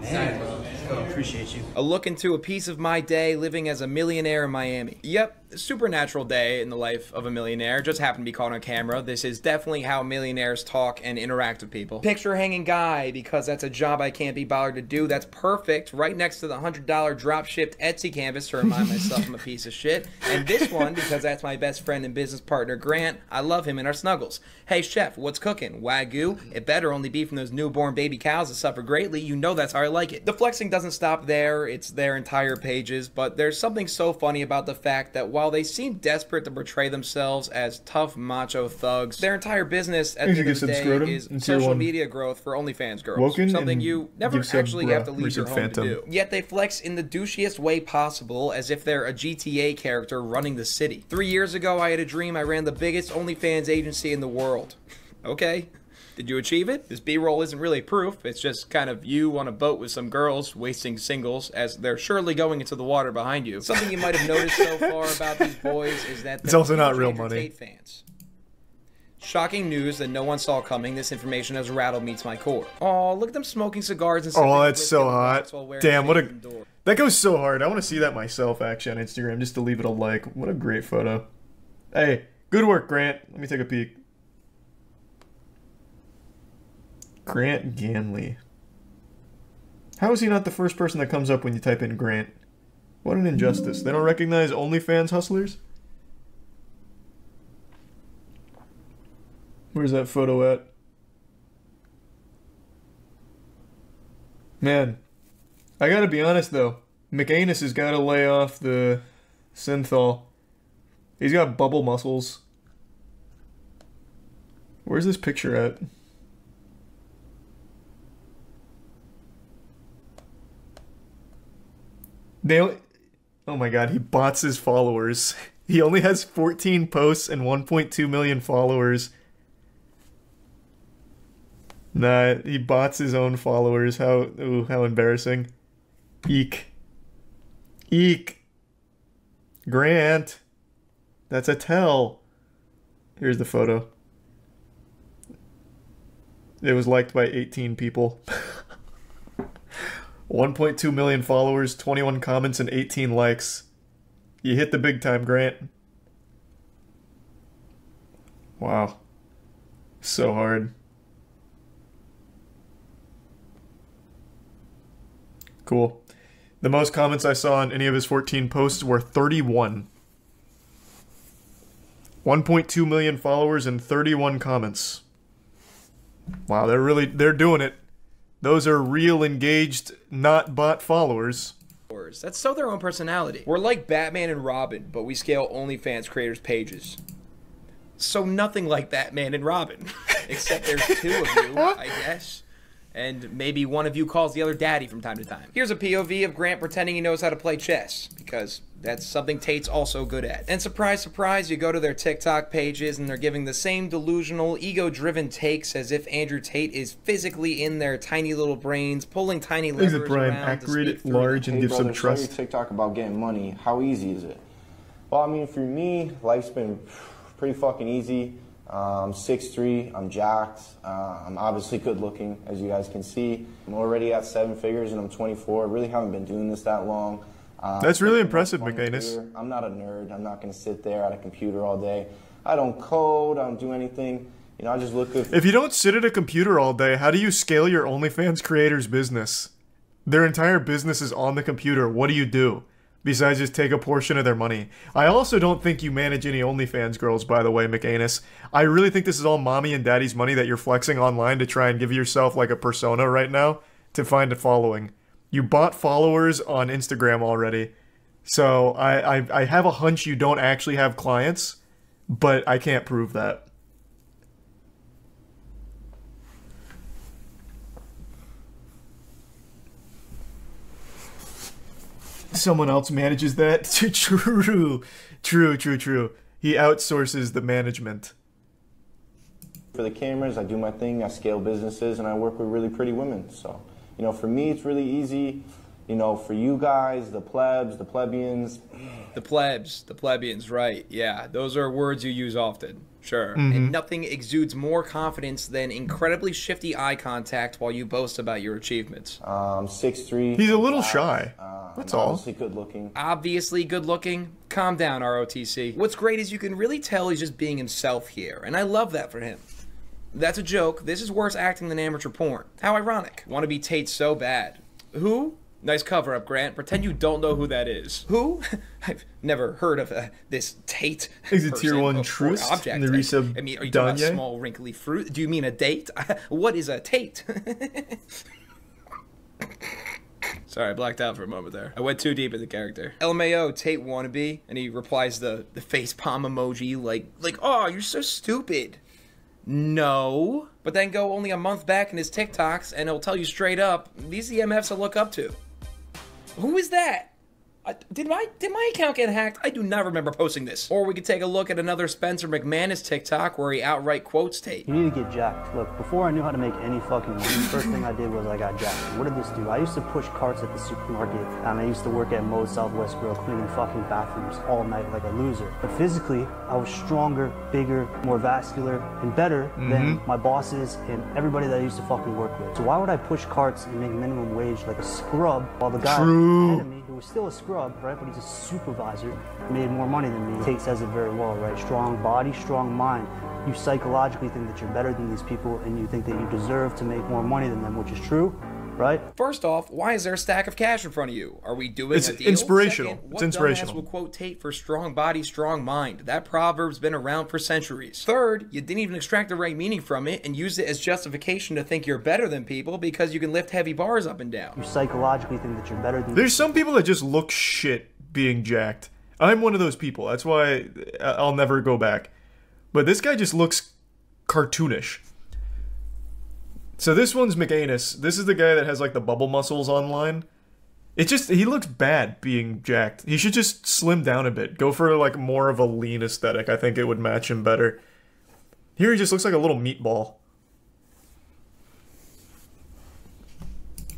Man, let's go. Appreciate you. A look into a piece of my day living as a millionaire in Miami. Yep, supernatural day in the life of a millionaire. Just happened to be caught on camera. This is definitely how millionaires talk and interact with people. Picture hanging guy, because that's a job I can't be bothered to do. That's perfect. Right next to the $100 drop shipped Etsy canvas to remind myself I'm a piece of shit. And this one, because that's my best friend and business partner, Grant. I love him in our snuggles. Hey chef, what's cooking? Wagyu? It better only be from those newborn baby cows that suffer greatly. You know that's how I like it. The flexing doesn't stop there. It's their entire pages, but there's something so funny about the fact that while they seem desperate to portray themselves as tough macho thugs, their entire business at the end of the day is social media growth for OnlyFans girls. Woken something you never actually have to leave your home Phantom. to do. Yet they flex in the douchiest way possible, as if they're a GTA character running the city. 3 years ago, I had a dream I ran the biggest OnlyFans agency in the world. Okay. Did you achieve it? This B-roll isn't really proof. It's just kind of you on a boat with some girls wasting singles as they're surely going into the water behind you. Something you might have noticed so far about these boys is that it's also not real money. Fans. Shocking news that no one saw coming. This information has rattled me to my core. Oh, look at them smoking cigars and oh, that's so hot. Damn, what a... That goes so hard. I want to see that myself, actually, on Instagram, just to leave it a like. What a great photo. Hey, good work, Grant. Let me take a peek. Grant Ganley. How is he not the first person that comes up when you type in Grant? What an injustice. They don't recognize OnlyFans hustlers? Where's that photo at? Man, I gotta be honest though. McAnus has gotta lay off the synthol. He's got bubble muscles. Where's this picture at? Oh my god, he bots his followers. He only has 14 posts and 1.2 million followers. Nah, he bots his own followers. How embarrassing. Eek. Eek. Grant. That's a tell. Here's the photo. It was liked by 18 people. 1.2 million followers, 21 comments, and 18 likes. You hit the big time, Grant. Wow. So hard. Cool. The most comments I saw on any of his 14 posts were 31. 1.2 million followers and 31 comments. Wow, they're doing it. Those are real engaged, not bot followers. That's so their own personality. We're like Batman and Robin, but we scale OnlyFans creators' pages. So nothing like Batman and Robin. Except there's two of you, I guess. And maybe one of you calls the other daddy from time to time. Here's a POV of Grant pretending he knows how to play chess, because that's something Tate's also good at. And surprise, surprise, you go to their TikTok pages and they're giving the same delusional, ego-driven takes as if Andrew Tate is physically in their tiny little brains, pulling tiny levers around accurate it large and give some trust. Show your TikTok about getting money. How easy is it? Well, I mean, for me, life's been pretty fucking easy. I'm 6'3", I'm jacked, I'm obviously good looking, as you guys can see. I'm already at 7 figures and I'm 24. I really haven't been doing this that long. That's really impressive, McAnus. I'm not a nerd. I'm not going to sit there at a computer all day. I don't code, I don't do anything. You know, I just look good. If you don't sit at a computer all day, how do you scale your OnlyFans creators' business? Their entire business is on the computer. What do you do? Besides just take a portion of their money. I also don't think you manage any OnlyFans girls, by the way, McAnus. I really think this is all mommy and daddy's money that you're flexing online to try and give yourself like a persona right now to find a following. You bought followers on Instagram already. So I have a hunch you don't actually have clients, but I can't prove that. Someone else manages that. True. He outsources the management. For the cameras, I do my thing, I scale businesses, and I work with really pretty women. So, you know, for me, it's really easy. You know, for you guys, the plebs, the plebeians. The plebeians, right. Yeah, those are words you use often. Sure. And nothing exudes more confidence than incredibly shifty eye contact while you boast about your achievements. 6'3". He's a little shy. That's all. Obviously good looking. Obviously good looking. Calm down, ROTC. What's great is you can really tell he's just being himself here, and I love that for him. That's a joke. This is worse acting than amateur porn. How ironic. Want to be Tate so bad. Who? Nice cover-up, Grant. Pretend you don't know who that is. Who? I've never heard of this Tate Is it tier 1 truth object. in the resub? I mean, are you talking about small, wrinkly fruit? Do you mean a date? What is a Tate? Sorry, I blacked out for a moment there. I went too deep in the character. LMAO, Tate wannabe, and he replies the face palm emoji like, oh, you're so stupid. No. But then go only a month back in his TikToks, and it'll tell you straight up, these EMFs I look up to. Who is that? Did my account get hacked? I do not remember posting this. Or we could take a look at another Spencer McManus TikTok where he outright quotes Tate. You need to get jacked. Look, before I knew how to make any fucking money, the first thing I did was I got jacked. What did this do? I used to push carts at the supermarket, and I used to work at Moe's Southwest Grill cleaning fucking bathrooms all night like a loser. But physically, I was stronger, bigger, more vascular, and better than my bosses and everybody that I used to fucking work with. So why would I push carts and make minimum wage like a scrub while the guy ahead of me, who was still a scrub, right, but he's a supervisor, made more money than me? Tate says it very well, right? Strong body, strong mind. You psychologically think that you're better than these people, and you think that you deserve to make more money than them, which is true, right? First off, why is there a stack of cash in front of you? Are we doing a deal? Inspirational. Second, it's inspirational. What dumbass will quote Tate for strong body, strong mind? That proverb's been around for centuries. Third, you didn't even extract the right meaning from it and use it as justification to think you're better than people because you can lift heavy bars up and down. You psychologically think that you're better than... There's some people that just look shit being jacked. I'm one of those people. That's why I'll never go back. But this guy just looks cartoonish. So this one's McAnus. This is the guy that has like the bubble muscles online. It just, he looks bad being jacked. He should just slim down a bit. Go for like more of a lean aesthetic. I think it would match him better. Here he just looks like a little meatball.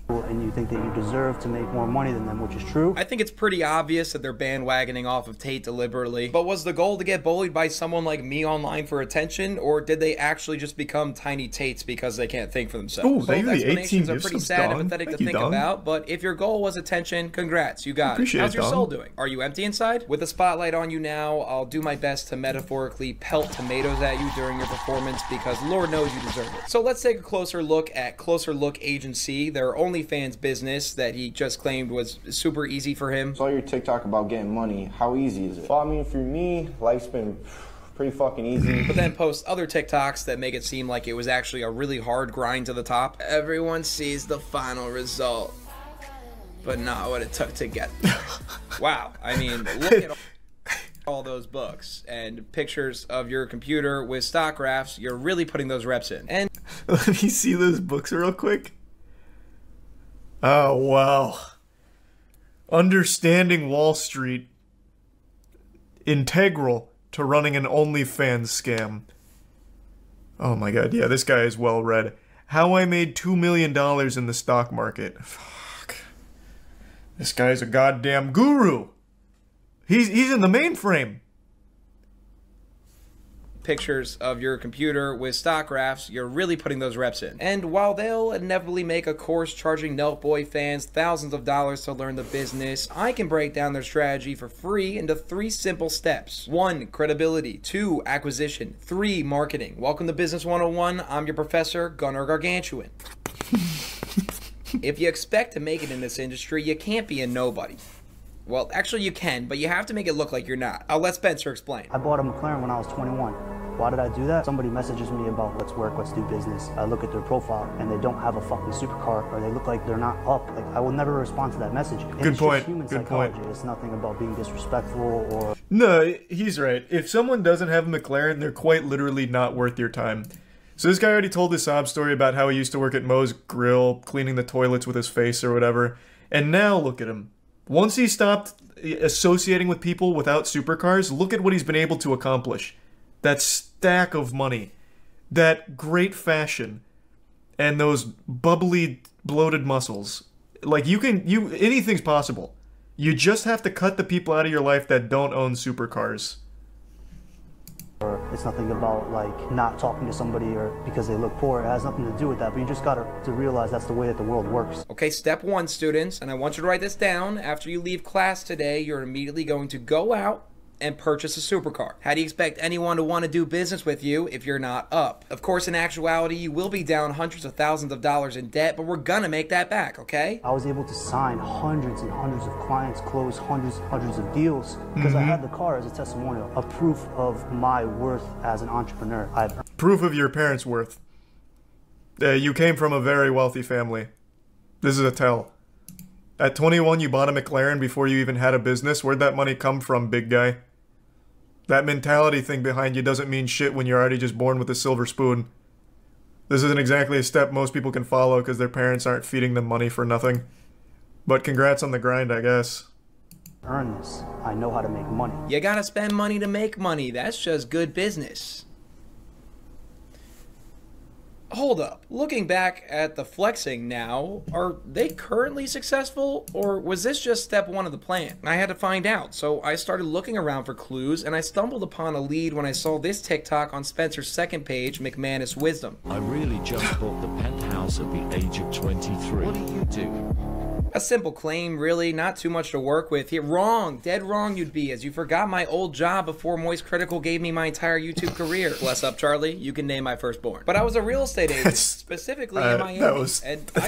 And you think that you deserve to make more money than them, which is true. I think it's pretty obvious that they're bandwagoning off of Tate deliberately. But was the goal to get bullied by someone like me online for attention, or did they actually just become tiny Tates because they can't think for themselves? Ooh, Both explanations are pretty sad and pathetic to think Dong. about, but if your goal was attention, congrats, you got it. How's your soul doing? Are you empty inside? With the spotlight on you now, I'll do my best to metaphorically pelt tomatoes at you during your performance because Lord knows you deserve it. So let's take a closer look at Closer Look Agency, their OnlyFans business that he just claimed was super easy for him. Saw your TikTok about getting money. How easy is it? Well, I mean, for me, life's been pretty fucking easy. But then post other TikToks that make it seem like it was actually a really hard grind to the top. Everyone sees the final result, but not what it took to get there. Wow. I mean, look at all those books and pictures of your computer with stock graphs. You're really putting those reps in. And let me see those books real quick. Oh, wow. Understanding Wall Street. Integral to running an OnlyFans scam. Oh my god, yeah, this guy is well read. How I made $2 million in the stock market. Fuck. This guy's a goddamn guru. He's in the mainframe. Pictures of your computer with stock graphs, you're really putting those reps in. And while they'll inevitably make a course charging Nelk Boy fans thousands of dollars to learn the business, I can break down their strategy for free into 3 simple steps. 1, credibility. 2, acquisition. 3, marketing. Welcome to Business 101. I'm your professor, Gunnar Gargantuan. If you expect to make it in this industry, you can't be a nobody. Well, actually you can, but you have to make it look like you're not. I'll let Spencer explain. I bought a McLaren when I was 21. Why did I do that? Somebody messages me about let's work, let's do business. I look at their profile and they don't have a fucking supercar, or they look like they're not up. Like, I will never respond to that message. And Good it's point. Just human Good psychology. point. It's nothing about being disrespectful or... No, he's right. If someone doesn't have a McLaren, they're quite literally not worth your time. So this guy already told his sob story about how he used to work at Moe's Grill, cleaning the toilets with his face or whatever. And now look at him. Once he stopped associating with people without supercars, look at what he's been able to accomplish. That stack of money, that great fashion, and those bubbly, bloated muscles. Like, anything's possible. You just have to cut the people out of your life that don't own supercars. Or it's nothing about, like, not talking to somebody or because they look poor. It has nothing to do with that, but you just gotta realize that's the way that the world works. Okay, step 1, students, and I want you to write this down. After you leave class today, you're immediately going to go out and purchase a supercar. How do you expect anyone to want to do business with you if you're not up? Of course, in actuality, you will be down hundreds of thousands of dollars in debt, but we're gonna make that back, okay? I was able to sign hundreds and hundreds of clients, close hundreds and hundreds of deals, because I had the car as a testimonial, a proof of my worth as an entrepreneur. Proof of your parents' worth. You came from a very wealthy family. This is a tell. At 21, you bought a McLaren before you even had a business. Where'd that money come from, big guy? That mentality thing behind you doesn't mean shit when you're already just born with a silver spoon. This isn't exactly a step most people can follow because their parents aren't feeding them money for nothing. But congrats on the grind, I guess. earn this. I know how to make money. You gotta spend money to make money. That's just good business. Hold up. Looking back at the flexing now, are they currently successful, or was this just step one of the plan? I had to find out, so I started looking around for clues, and I stumbled upon a lead when I saw this TikTok on Spencer's second page, McManus Wisdom. I really just bought the penthouse at the age of 23. What do you do? A simple claim, really, not too much to work with here. Wrong, dead wrong you'd be, as you forgot my old job before Moist Critical gave me my entire YouTube career. Bless up, Charlie, you can name my firstborn. But I was a real estate agent, specifically in Miami, that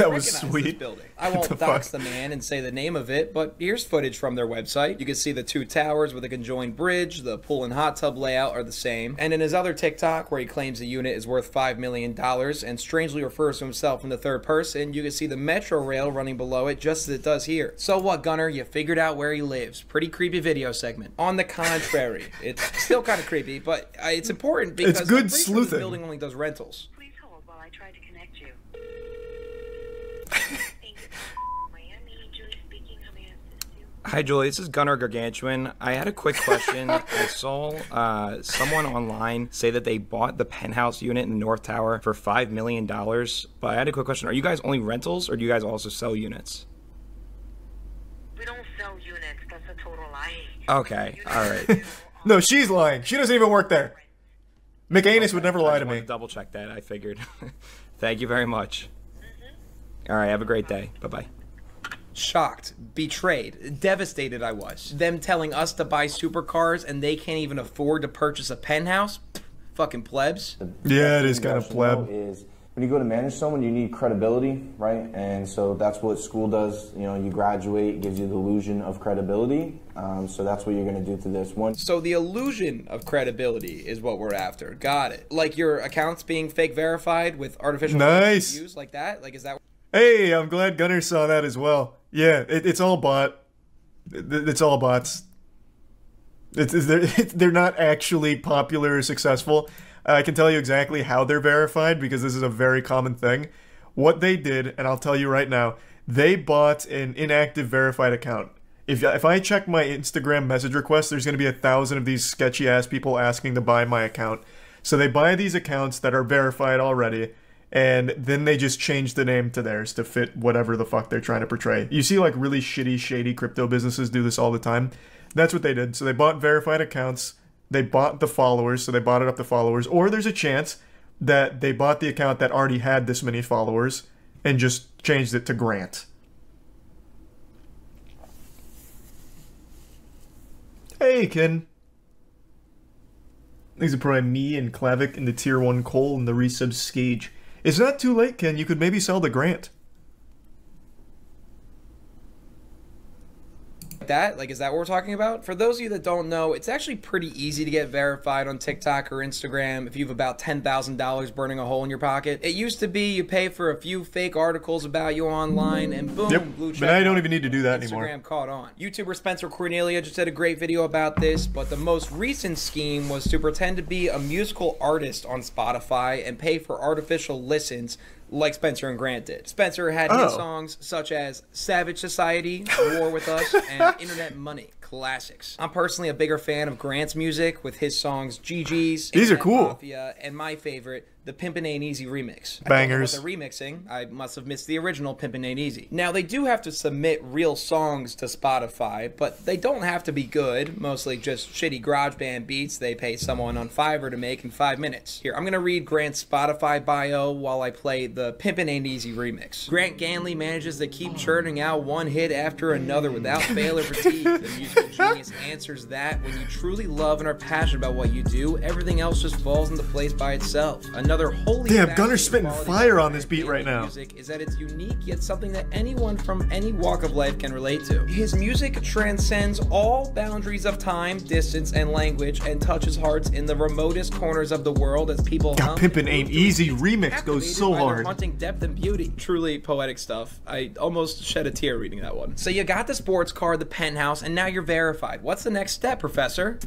was sweet. This building. I won't dox the man and say the name of it, but here's footage from their website. You can see the two towers with a conjoined bridge, the pool and hot tub layout are the same. And in his other TikTok, where he claims the unit is worth $5 million and strangely refers to himself in the third person, you can see the metro rail running below it just as it does here. So what, Gunner? You figured out where he lives. Pretty creepy video segment. On the contrary, it's still kind of creepy, but it's important because it's good I'm pretty sleuthing. Sure the building only does rentals. Please hold while I try to connect you. Hi, Julie. This is Gunner Gargantuan. I had a quick question. I saw someone online say that they bought the penthouse unit in the North Tower for $5 million, but I had a quick question. Are you guys only rentals, or do you guys also sell units? We don't sell units. That's a total lie. Okay. All right. No, she's lying. She doesn't even work there. McAnus would never lie to me. Double check that. I figured. Thank you very much. All right. Have a great day. Bye-bye. Shocked, betrayed, devastated I was. Them telling us to buy supercars and they can't even afford to purchase a penthouse? Fucking plebs. Yeah, it is kind of pleb. Is when you go to manage someone, you need credibility, right? And so that's what school does. You know, you graduate, gives you the illusion of credibility. So that's what you're going to do to this one. So the illusion of credibility is what we're after. Got it. Like your accounts being fake verified with artificial views like that? Like, is that... Hey, I'm glad Gunner saw that as well. Yeah, it's all bot. It's all bots. They're not actually popular or successful. I can tell you exactly how they're verified because this is a very common thing. What they did, and I'll tell you right now, they bought an inactive verified account. If I check my Instagram message requests, there's going to be 1,000 of these sketchy ass people asking to buy my account. So they buy these accounts that are verified already, and then they just change the name to theirs to fit whatever the fuck they're trying to portray. You see like really shitty, shady crypto businesses do this all the time. That's what they did. So they bought verified accounts, they bought the followers, so they bought it up to followers, or there's a chance that they bought the account that already had this many followers and just changed it to Grant. Hey, Ken. These are probably me and Klavic in the tier 1 Cole and the resub Skage. It's not too late, Ken. You could maybe sell the Grant. That? Like, is that what we're talking about? For those of you that don't know, it's actually pretty easy to get verified on TikTok or Instagram if you have about $10,000 burning a hole in your pocket. It used to be you pay for a few fake articles about you online and boom, blue check. But I don't even need to do that Instagram anymore. Caught on. YouTuber Spencer Cornelia just did a great video about this, but the most recent scheme was to pretend to be a musical artist on Spotify and pay for artificial listens like Spencer and Grant did. Spencer had hit songs such as Savage Society, War With Us, and Internet Money. Classics. I'm personally a bigger fan of Grant's music with his songs GG's, These are cool. Mafia, and my favorite, the Pimpin' Ain't Easy remix. Bangers. The remixing, I must have missed the original Pimpin' Ain't Easy. Now, they do have to submit real songs to Spotify, but they don't have to be good, mostly just shitty GarageBand beats they pay someone on Fiverr to make in 5 minutes. Here, I'm gonna read Grant's Spotify bio while I play the Pimpin' Ain't Easy remix. Grant Ganley manages to keep churning out one hit after another without fail or fatigue. The musical genius answers that when you truly love and are passionate about what you do, everything else just falls into place by itself. Another holy damn, Gunner's spitting fire on this beat right now. Music is that it's unique yet something that anyone from any walk of life can relate to. His music transcends all boundaries of time, distance, and language and touches hearts in the remotest corners of the world as people Pimpin' Ain't Easy remix goes so hard. Hunting depth and beauty. Truly poetic stuff. I almost shed a tear reading that one. So you got the sports car, the penthouse, and now you're verified. What's the next step, Professor?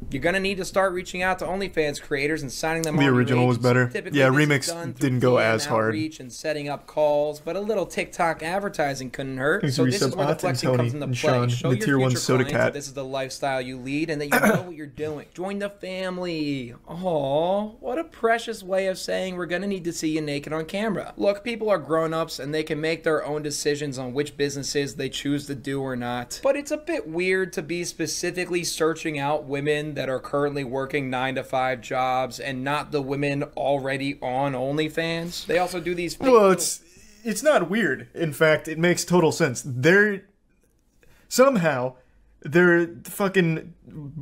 You're gonna need to start reaching out to OnlyFans creators and signing them on. The original was better. Typically, yeah, this is Remix done didn't through go PM as hard. outreach and setting up calls, but a little TikTok advertising couldn't hurt. Thanks So for this is where the resub, flexing Tony comes into and play. Sean, Show the your tier 1 future soda clients that cat. this is the lifestyle you lead and that you know what you're doing. Join the family. Aw, what a precious way of saying we're gonna need to see you naked on camera. Look, people are grown-ups and they can make their own decisions on which businesses they choose to do or not. But it's a bit weird to be specifically searching out women that are currently working 9-to-5 jobs and not the women already on OnlyFans. They also do these fake Well, it's not weird. In fact, it makes total sense. Somehow their fucking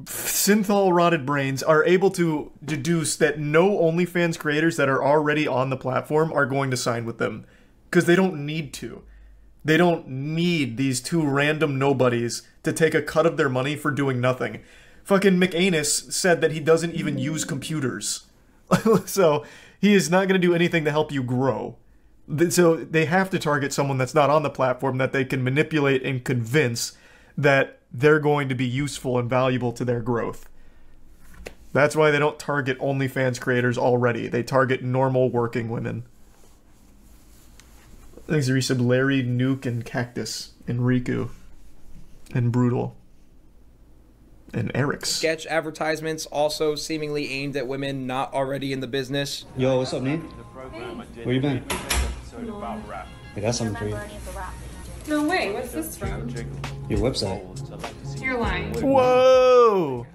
synthol-rotted brains are able to deduce that no OnlyFans creators that are already on the platform are going to sign with them. Because they don't need to. They don't need these two random nobodies to take a cut of their money for doing nothing. Fucking McAnus said that he doesn't even use computers. So he is not going to do anything to help you grow. So they have to target someone that's not on the platform that they can manipulate and convince that they're going to be useful and valuable to their growth. That's why they don't target OnlyFans creators already. They target normal working women. Thanks to resub Larry, Nuke, and Cactus, and Riku, and Brutal, and Eric's. Sketch advertisements also seemingly aimed at women not already in the business. Yo, what's up, Nate? Where you been? I got something for you. No way, what's this from? Your website. You're lying. Whoa!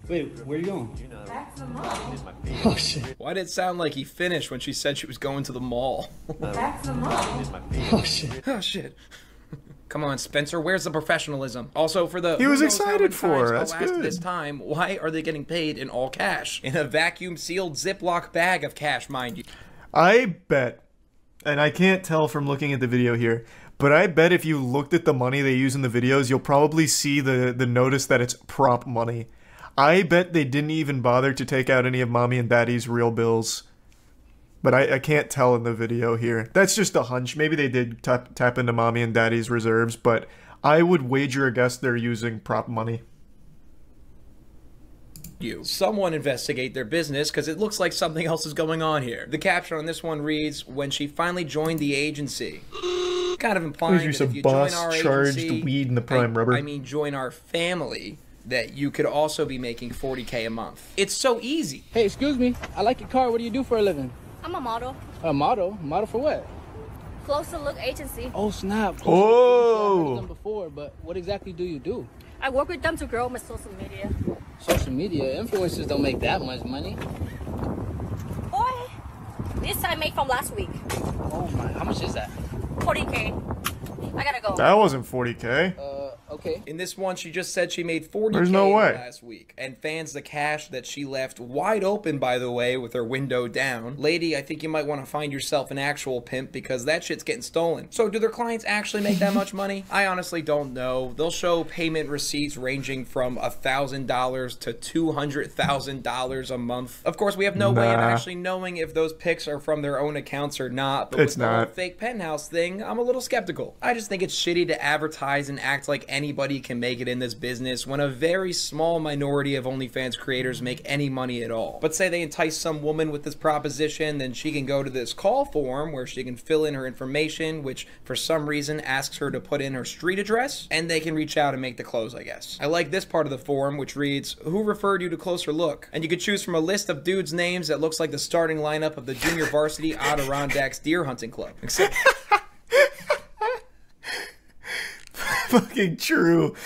Wait, where are you going? Back to the mall. Oh shit. Why did it sound like he finished when she said she was going to the mall? Back to the mall. Oh shit. Oh shit. Come on, Spencer, where's the professionalism? Also, for the He was who knows how many excited for times her, I'll that's ask good. this time, why are they getting paid in all cash? In a vacuum-sealed Ziploc bag of cash, mind you. I bet, and I can't tell from looking at the video here, but I bet if you looked at the money they use in the videos, you'll probably see the notice that it's prop money. I bet they didn't even bother to take out any of Mommy and Daddy's real bills. But I can't tell in the video here. That's just a hunch. Maybe they did tap into Mommy and Daddy's reserves, but I would wager a guess they're using prop money. Someone investigate their business because it looks like something else is going on here. The caption on this one reads, when she finally joined the agency. Kind of implying that if you join our agency, weed in the prime rubber. I mean join our family, that you could also be making $40K a month. It's so easy. Hey, excuse me. I like your car. What do you do for a living? I'm a model. A model? Model for what? Closer Look agency. Oh, snap. Oh! I've heard of them before, but what exactly do you do? I work with them to grow my social media. Social media? Influencers don't make that much money. Boy, this I made from last week. Oh my, how much is that? 40K. I gotta go. That wasn't 40K. Okay. In this one, she just said she made 40K There's no way. last week, and fans the cash that she left wide open, by the way, with her window down. Lady, I think you might want to find yourself an actual pimp because that shit's getting stolen. So do their clients actually make that much money? I honestly don't know. They'll show payment receipts ranging from $1,000 to $200,000 a month. Of course, we have no way of actually knowing if those pics are from their own accounts or not, but with the whole fake penthouse thing, I'm a little skeptical. I just think it's shitty to advertise and act like anybody can make it in this business when a very small minority of OnlyFans creators make any money at all. But say they entice some woman with this proposition, then she can go to this call form where she can fill in her information, which for some reason asks her to put in her street address, and they can reach out and make the close, I guess. I like this part of the form, which reads, who referred you to Closer Look? And you could choose from a list of dudes' names that looks like the starting lineup of the junior varsity Adirondacks deer hunting club. Except Fucking true.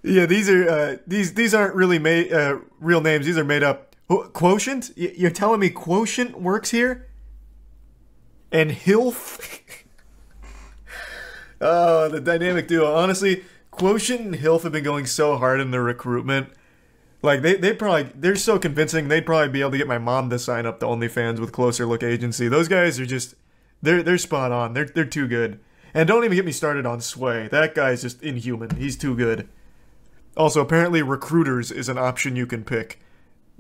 Yeah, these are these aren't really made real names. These are made up. Quotient? You're telling me Quotient works here? And Hilf? Oh, the dynamic duo. Honestly, Quotient and Hilf have been going so hard in their recruitment. Like they're so convincing. They'd probably be able to get my mom to sign up to OnlyFans with Closer Look Agency. Those guys are just they're spot on. They're too good. And don't even get me started on Sway. That guy's just inhuman. He's too good. Also, apparently Recruiters is an option you can pick.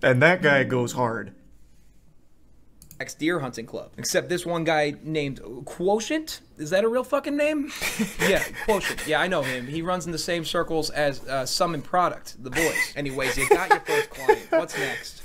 And that guy goes hard. Deer Hunting Club. Except this one guy named Quotient. Is that a real fucking name? Yeah, Quotient. Yeah, I know him. He runs in the same circles as Summon Product, the boys. Anyways, you got your first client. What's next?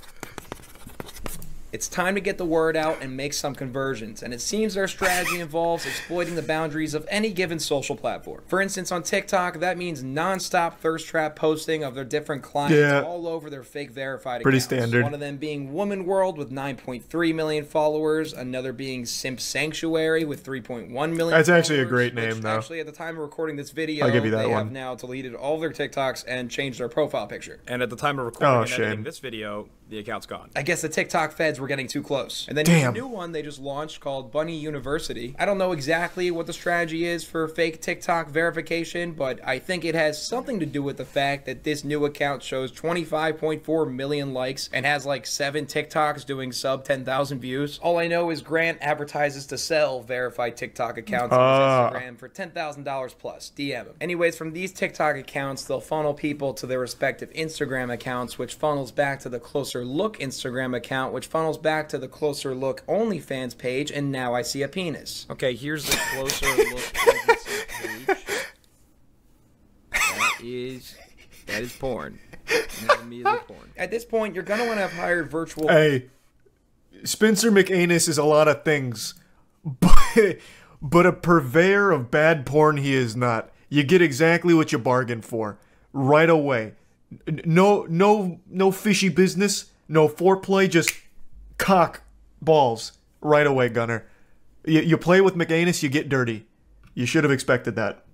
It's time to get the word out and make some conversions, and it seems their strategy involves exploiting the boundaries of any given social platform. For instance, on TikTok, that means non-stop thirst trap posting of their different clients all over their fake verified Pretty accounts. standard. One of them being Woman World with 9.3 million followers, another being Simp Sanctuary with 3.1 million That's followers, actually a great name, though. Actually, at the time of recording this video, I'll give you that they one. have now deleted all their TikToks and changed their profile picture. And at the time of recording and shame. editing this video, the account's gone. I guess the TikTok feds were getting too close. And then Damn. there's a new one they just launched called Bunny University. I don't know exactly what the strategy is for fake TikTok verification, but I think it has something to do with the fact that this new account shows 25.4 million likes and has like 7 TikToks doing sub 10,000 views. All I know is Grant advertises to sell verified TikTok accounts on his Instagram for $10,000 plus. DM him. Anyways, from these TikTok accounts, they'll funnel people to their respective Instagram accounts, which funnels back to the Closer Look Instagram account, which funnels back to the Closer Look OnlyFans page, and now I see a penis. Okay, here's the Closer Look page. That is porn. That is immediately porn. At this point, you're gonna want to have hired virtual. Hey, Spencer McAnus is a lot of things, but a purveyor of bad porn he is not. You get exactly what you bargained for right away. No fishy business, no foreplay, just cock balls right away, Gunner. You play with McAnus, you get dirty. You should have expected that.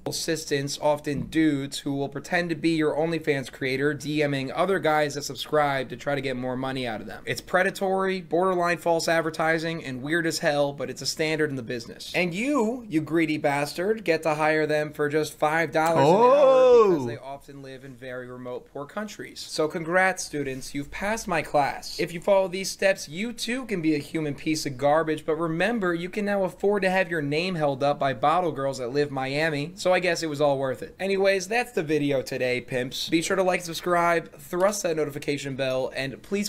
Assistants, often dudes, who will pretend to be your OnlyFans creator, DMing other guys that subscribe to try to get more money out of them. It's predatory, borderline false advertising, and weird as hell, but it's a standard in the business. And you greedy bastard, get to hire them for just $5 an hour because they often live in very remote, poor countries. So congrats, students, you've passed my class. If you follow these steps, you too can be a human piece of garbage, but remember, you can now afford to have your name held up by bottle girls that live Miami, so I guess it was all worth it. Anyways, that's the video today, pimps. Be sure to like, subscribe, thrust that notification bell, and please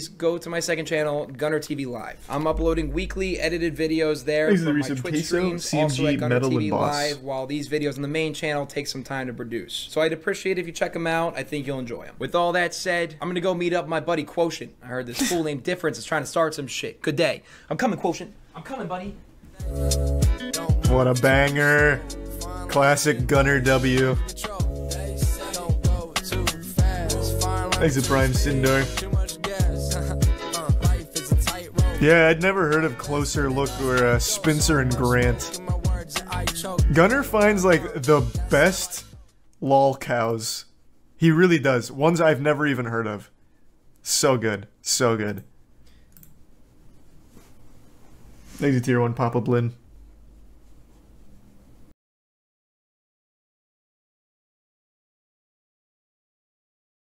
go to my second channel, Gunner TV Live. I'm uploading weekly edited videos there from my Twitch streams, also at Gunner TV Live, while these videos on the main channel take some time to produce. So I'd appreciate it if you check them out. I think you'll enjoy them. With all that said, I'm gonna go meet up my buddy Quotient. I heard this fool named Difference is trying to start some shit. Good day. I'm coming, Quotient. I'm coming, buddy. What a banger. Classic Gunner W. Exit Prime Sindor. Yeah, I'd never heard of Closer Look or Spencer and Grant. Gunner finds like the best lol cows. He really does. Ones I've never even heard of. So good. So good. Exit Tier 1 Papa Blin.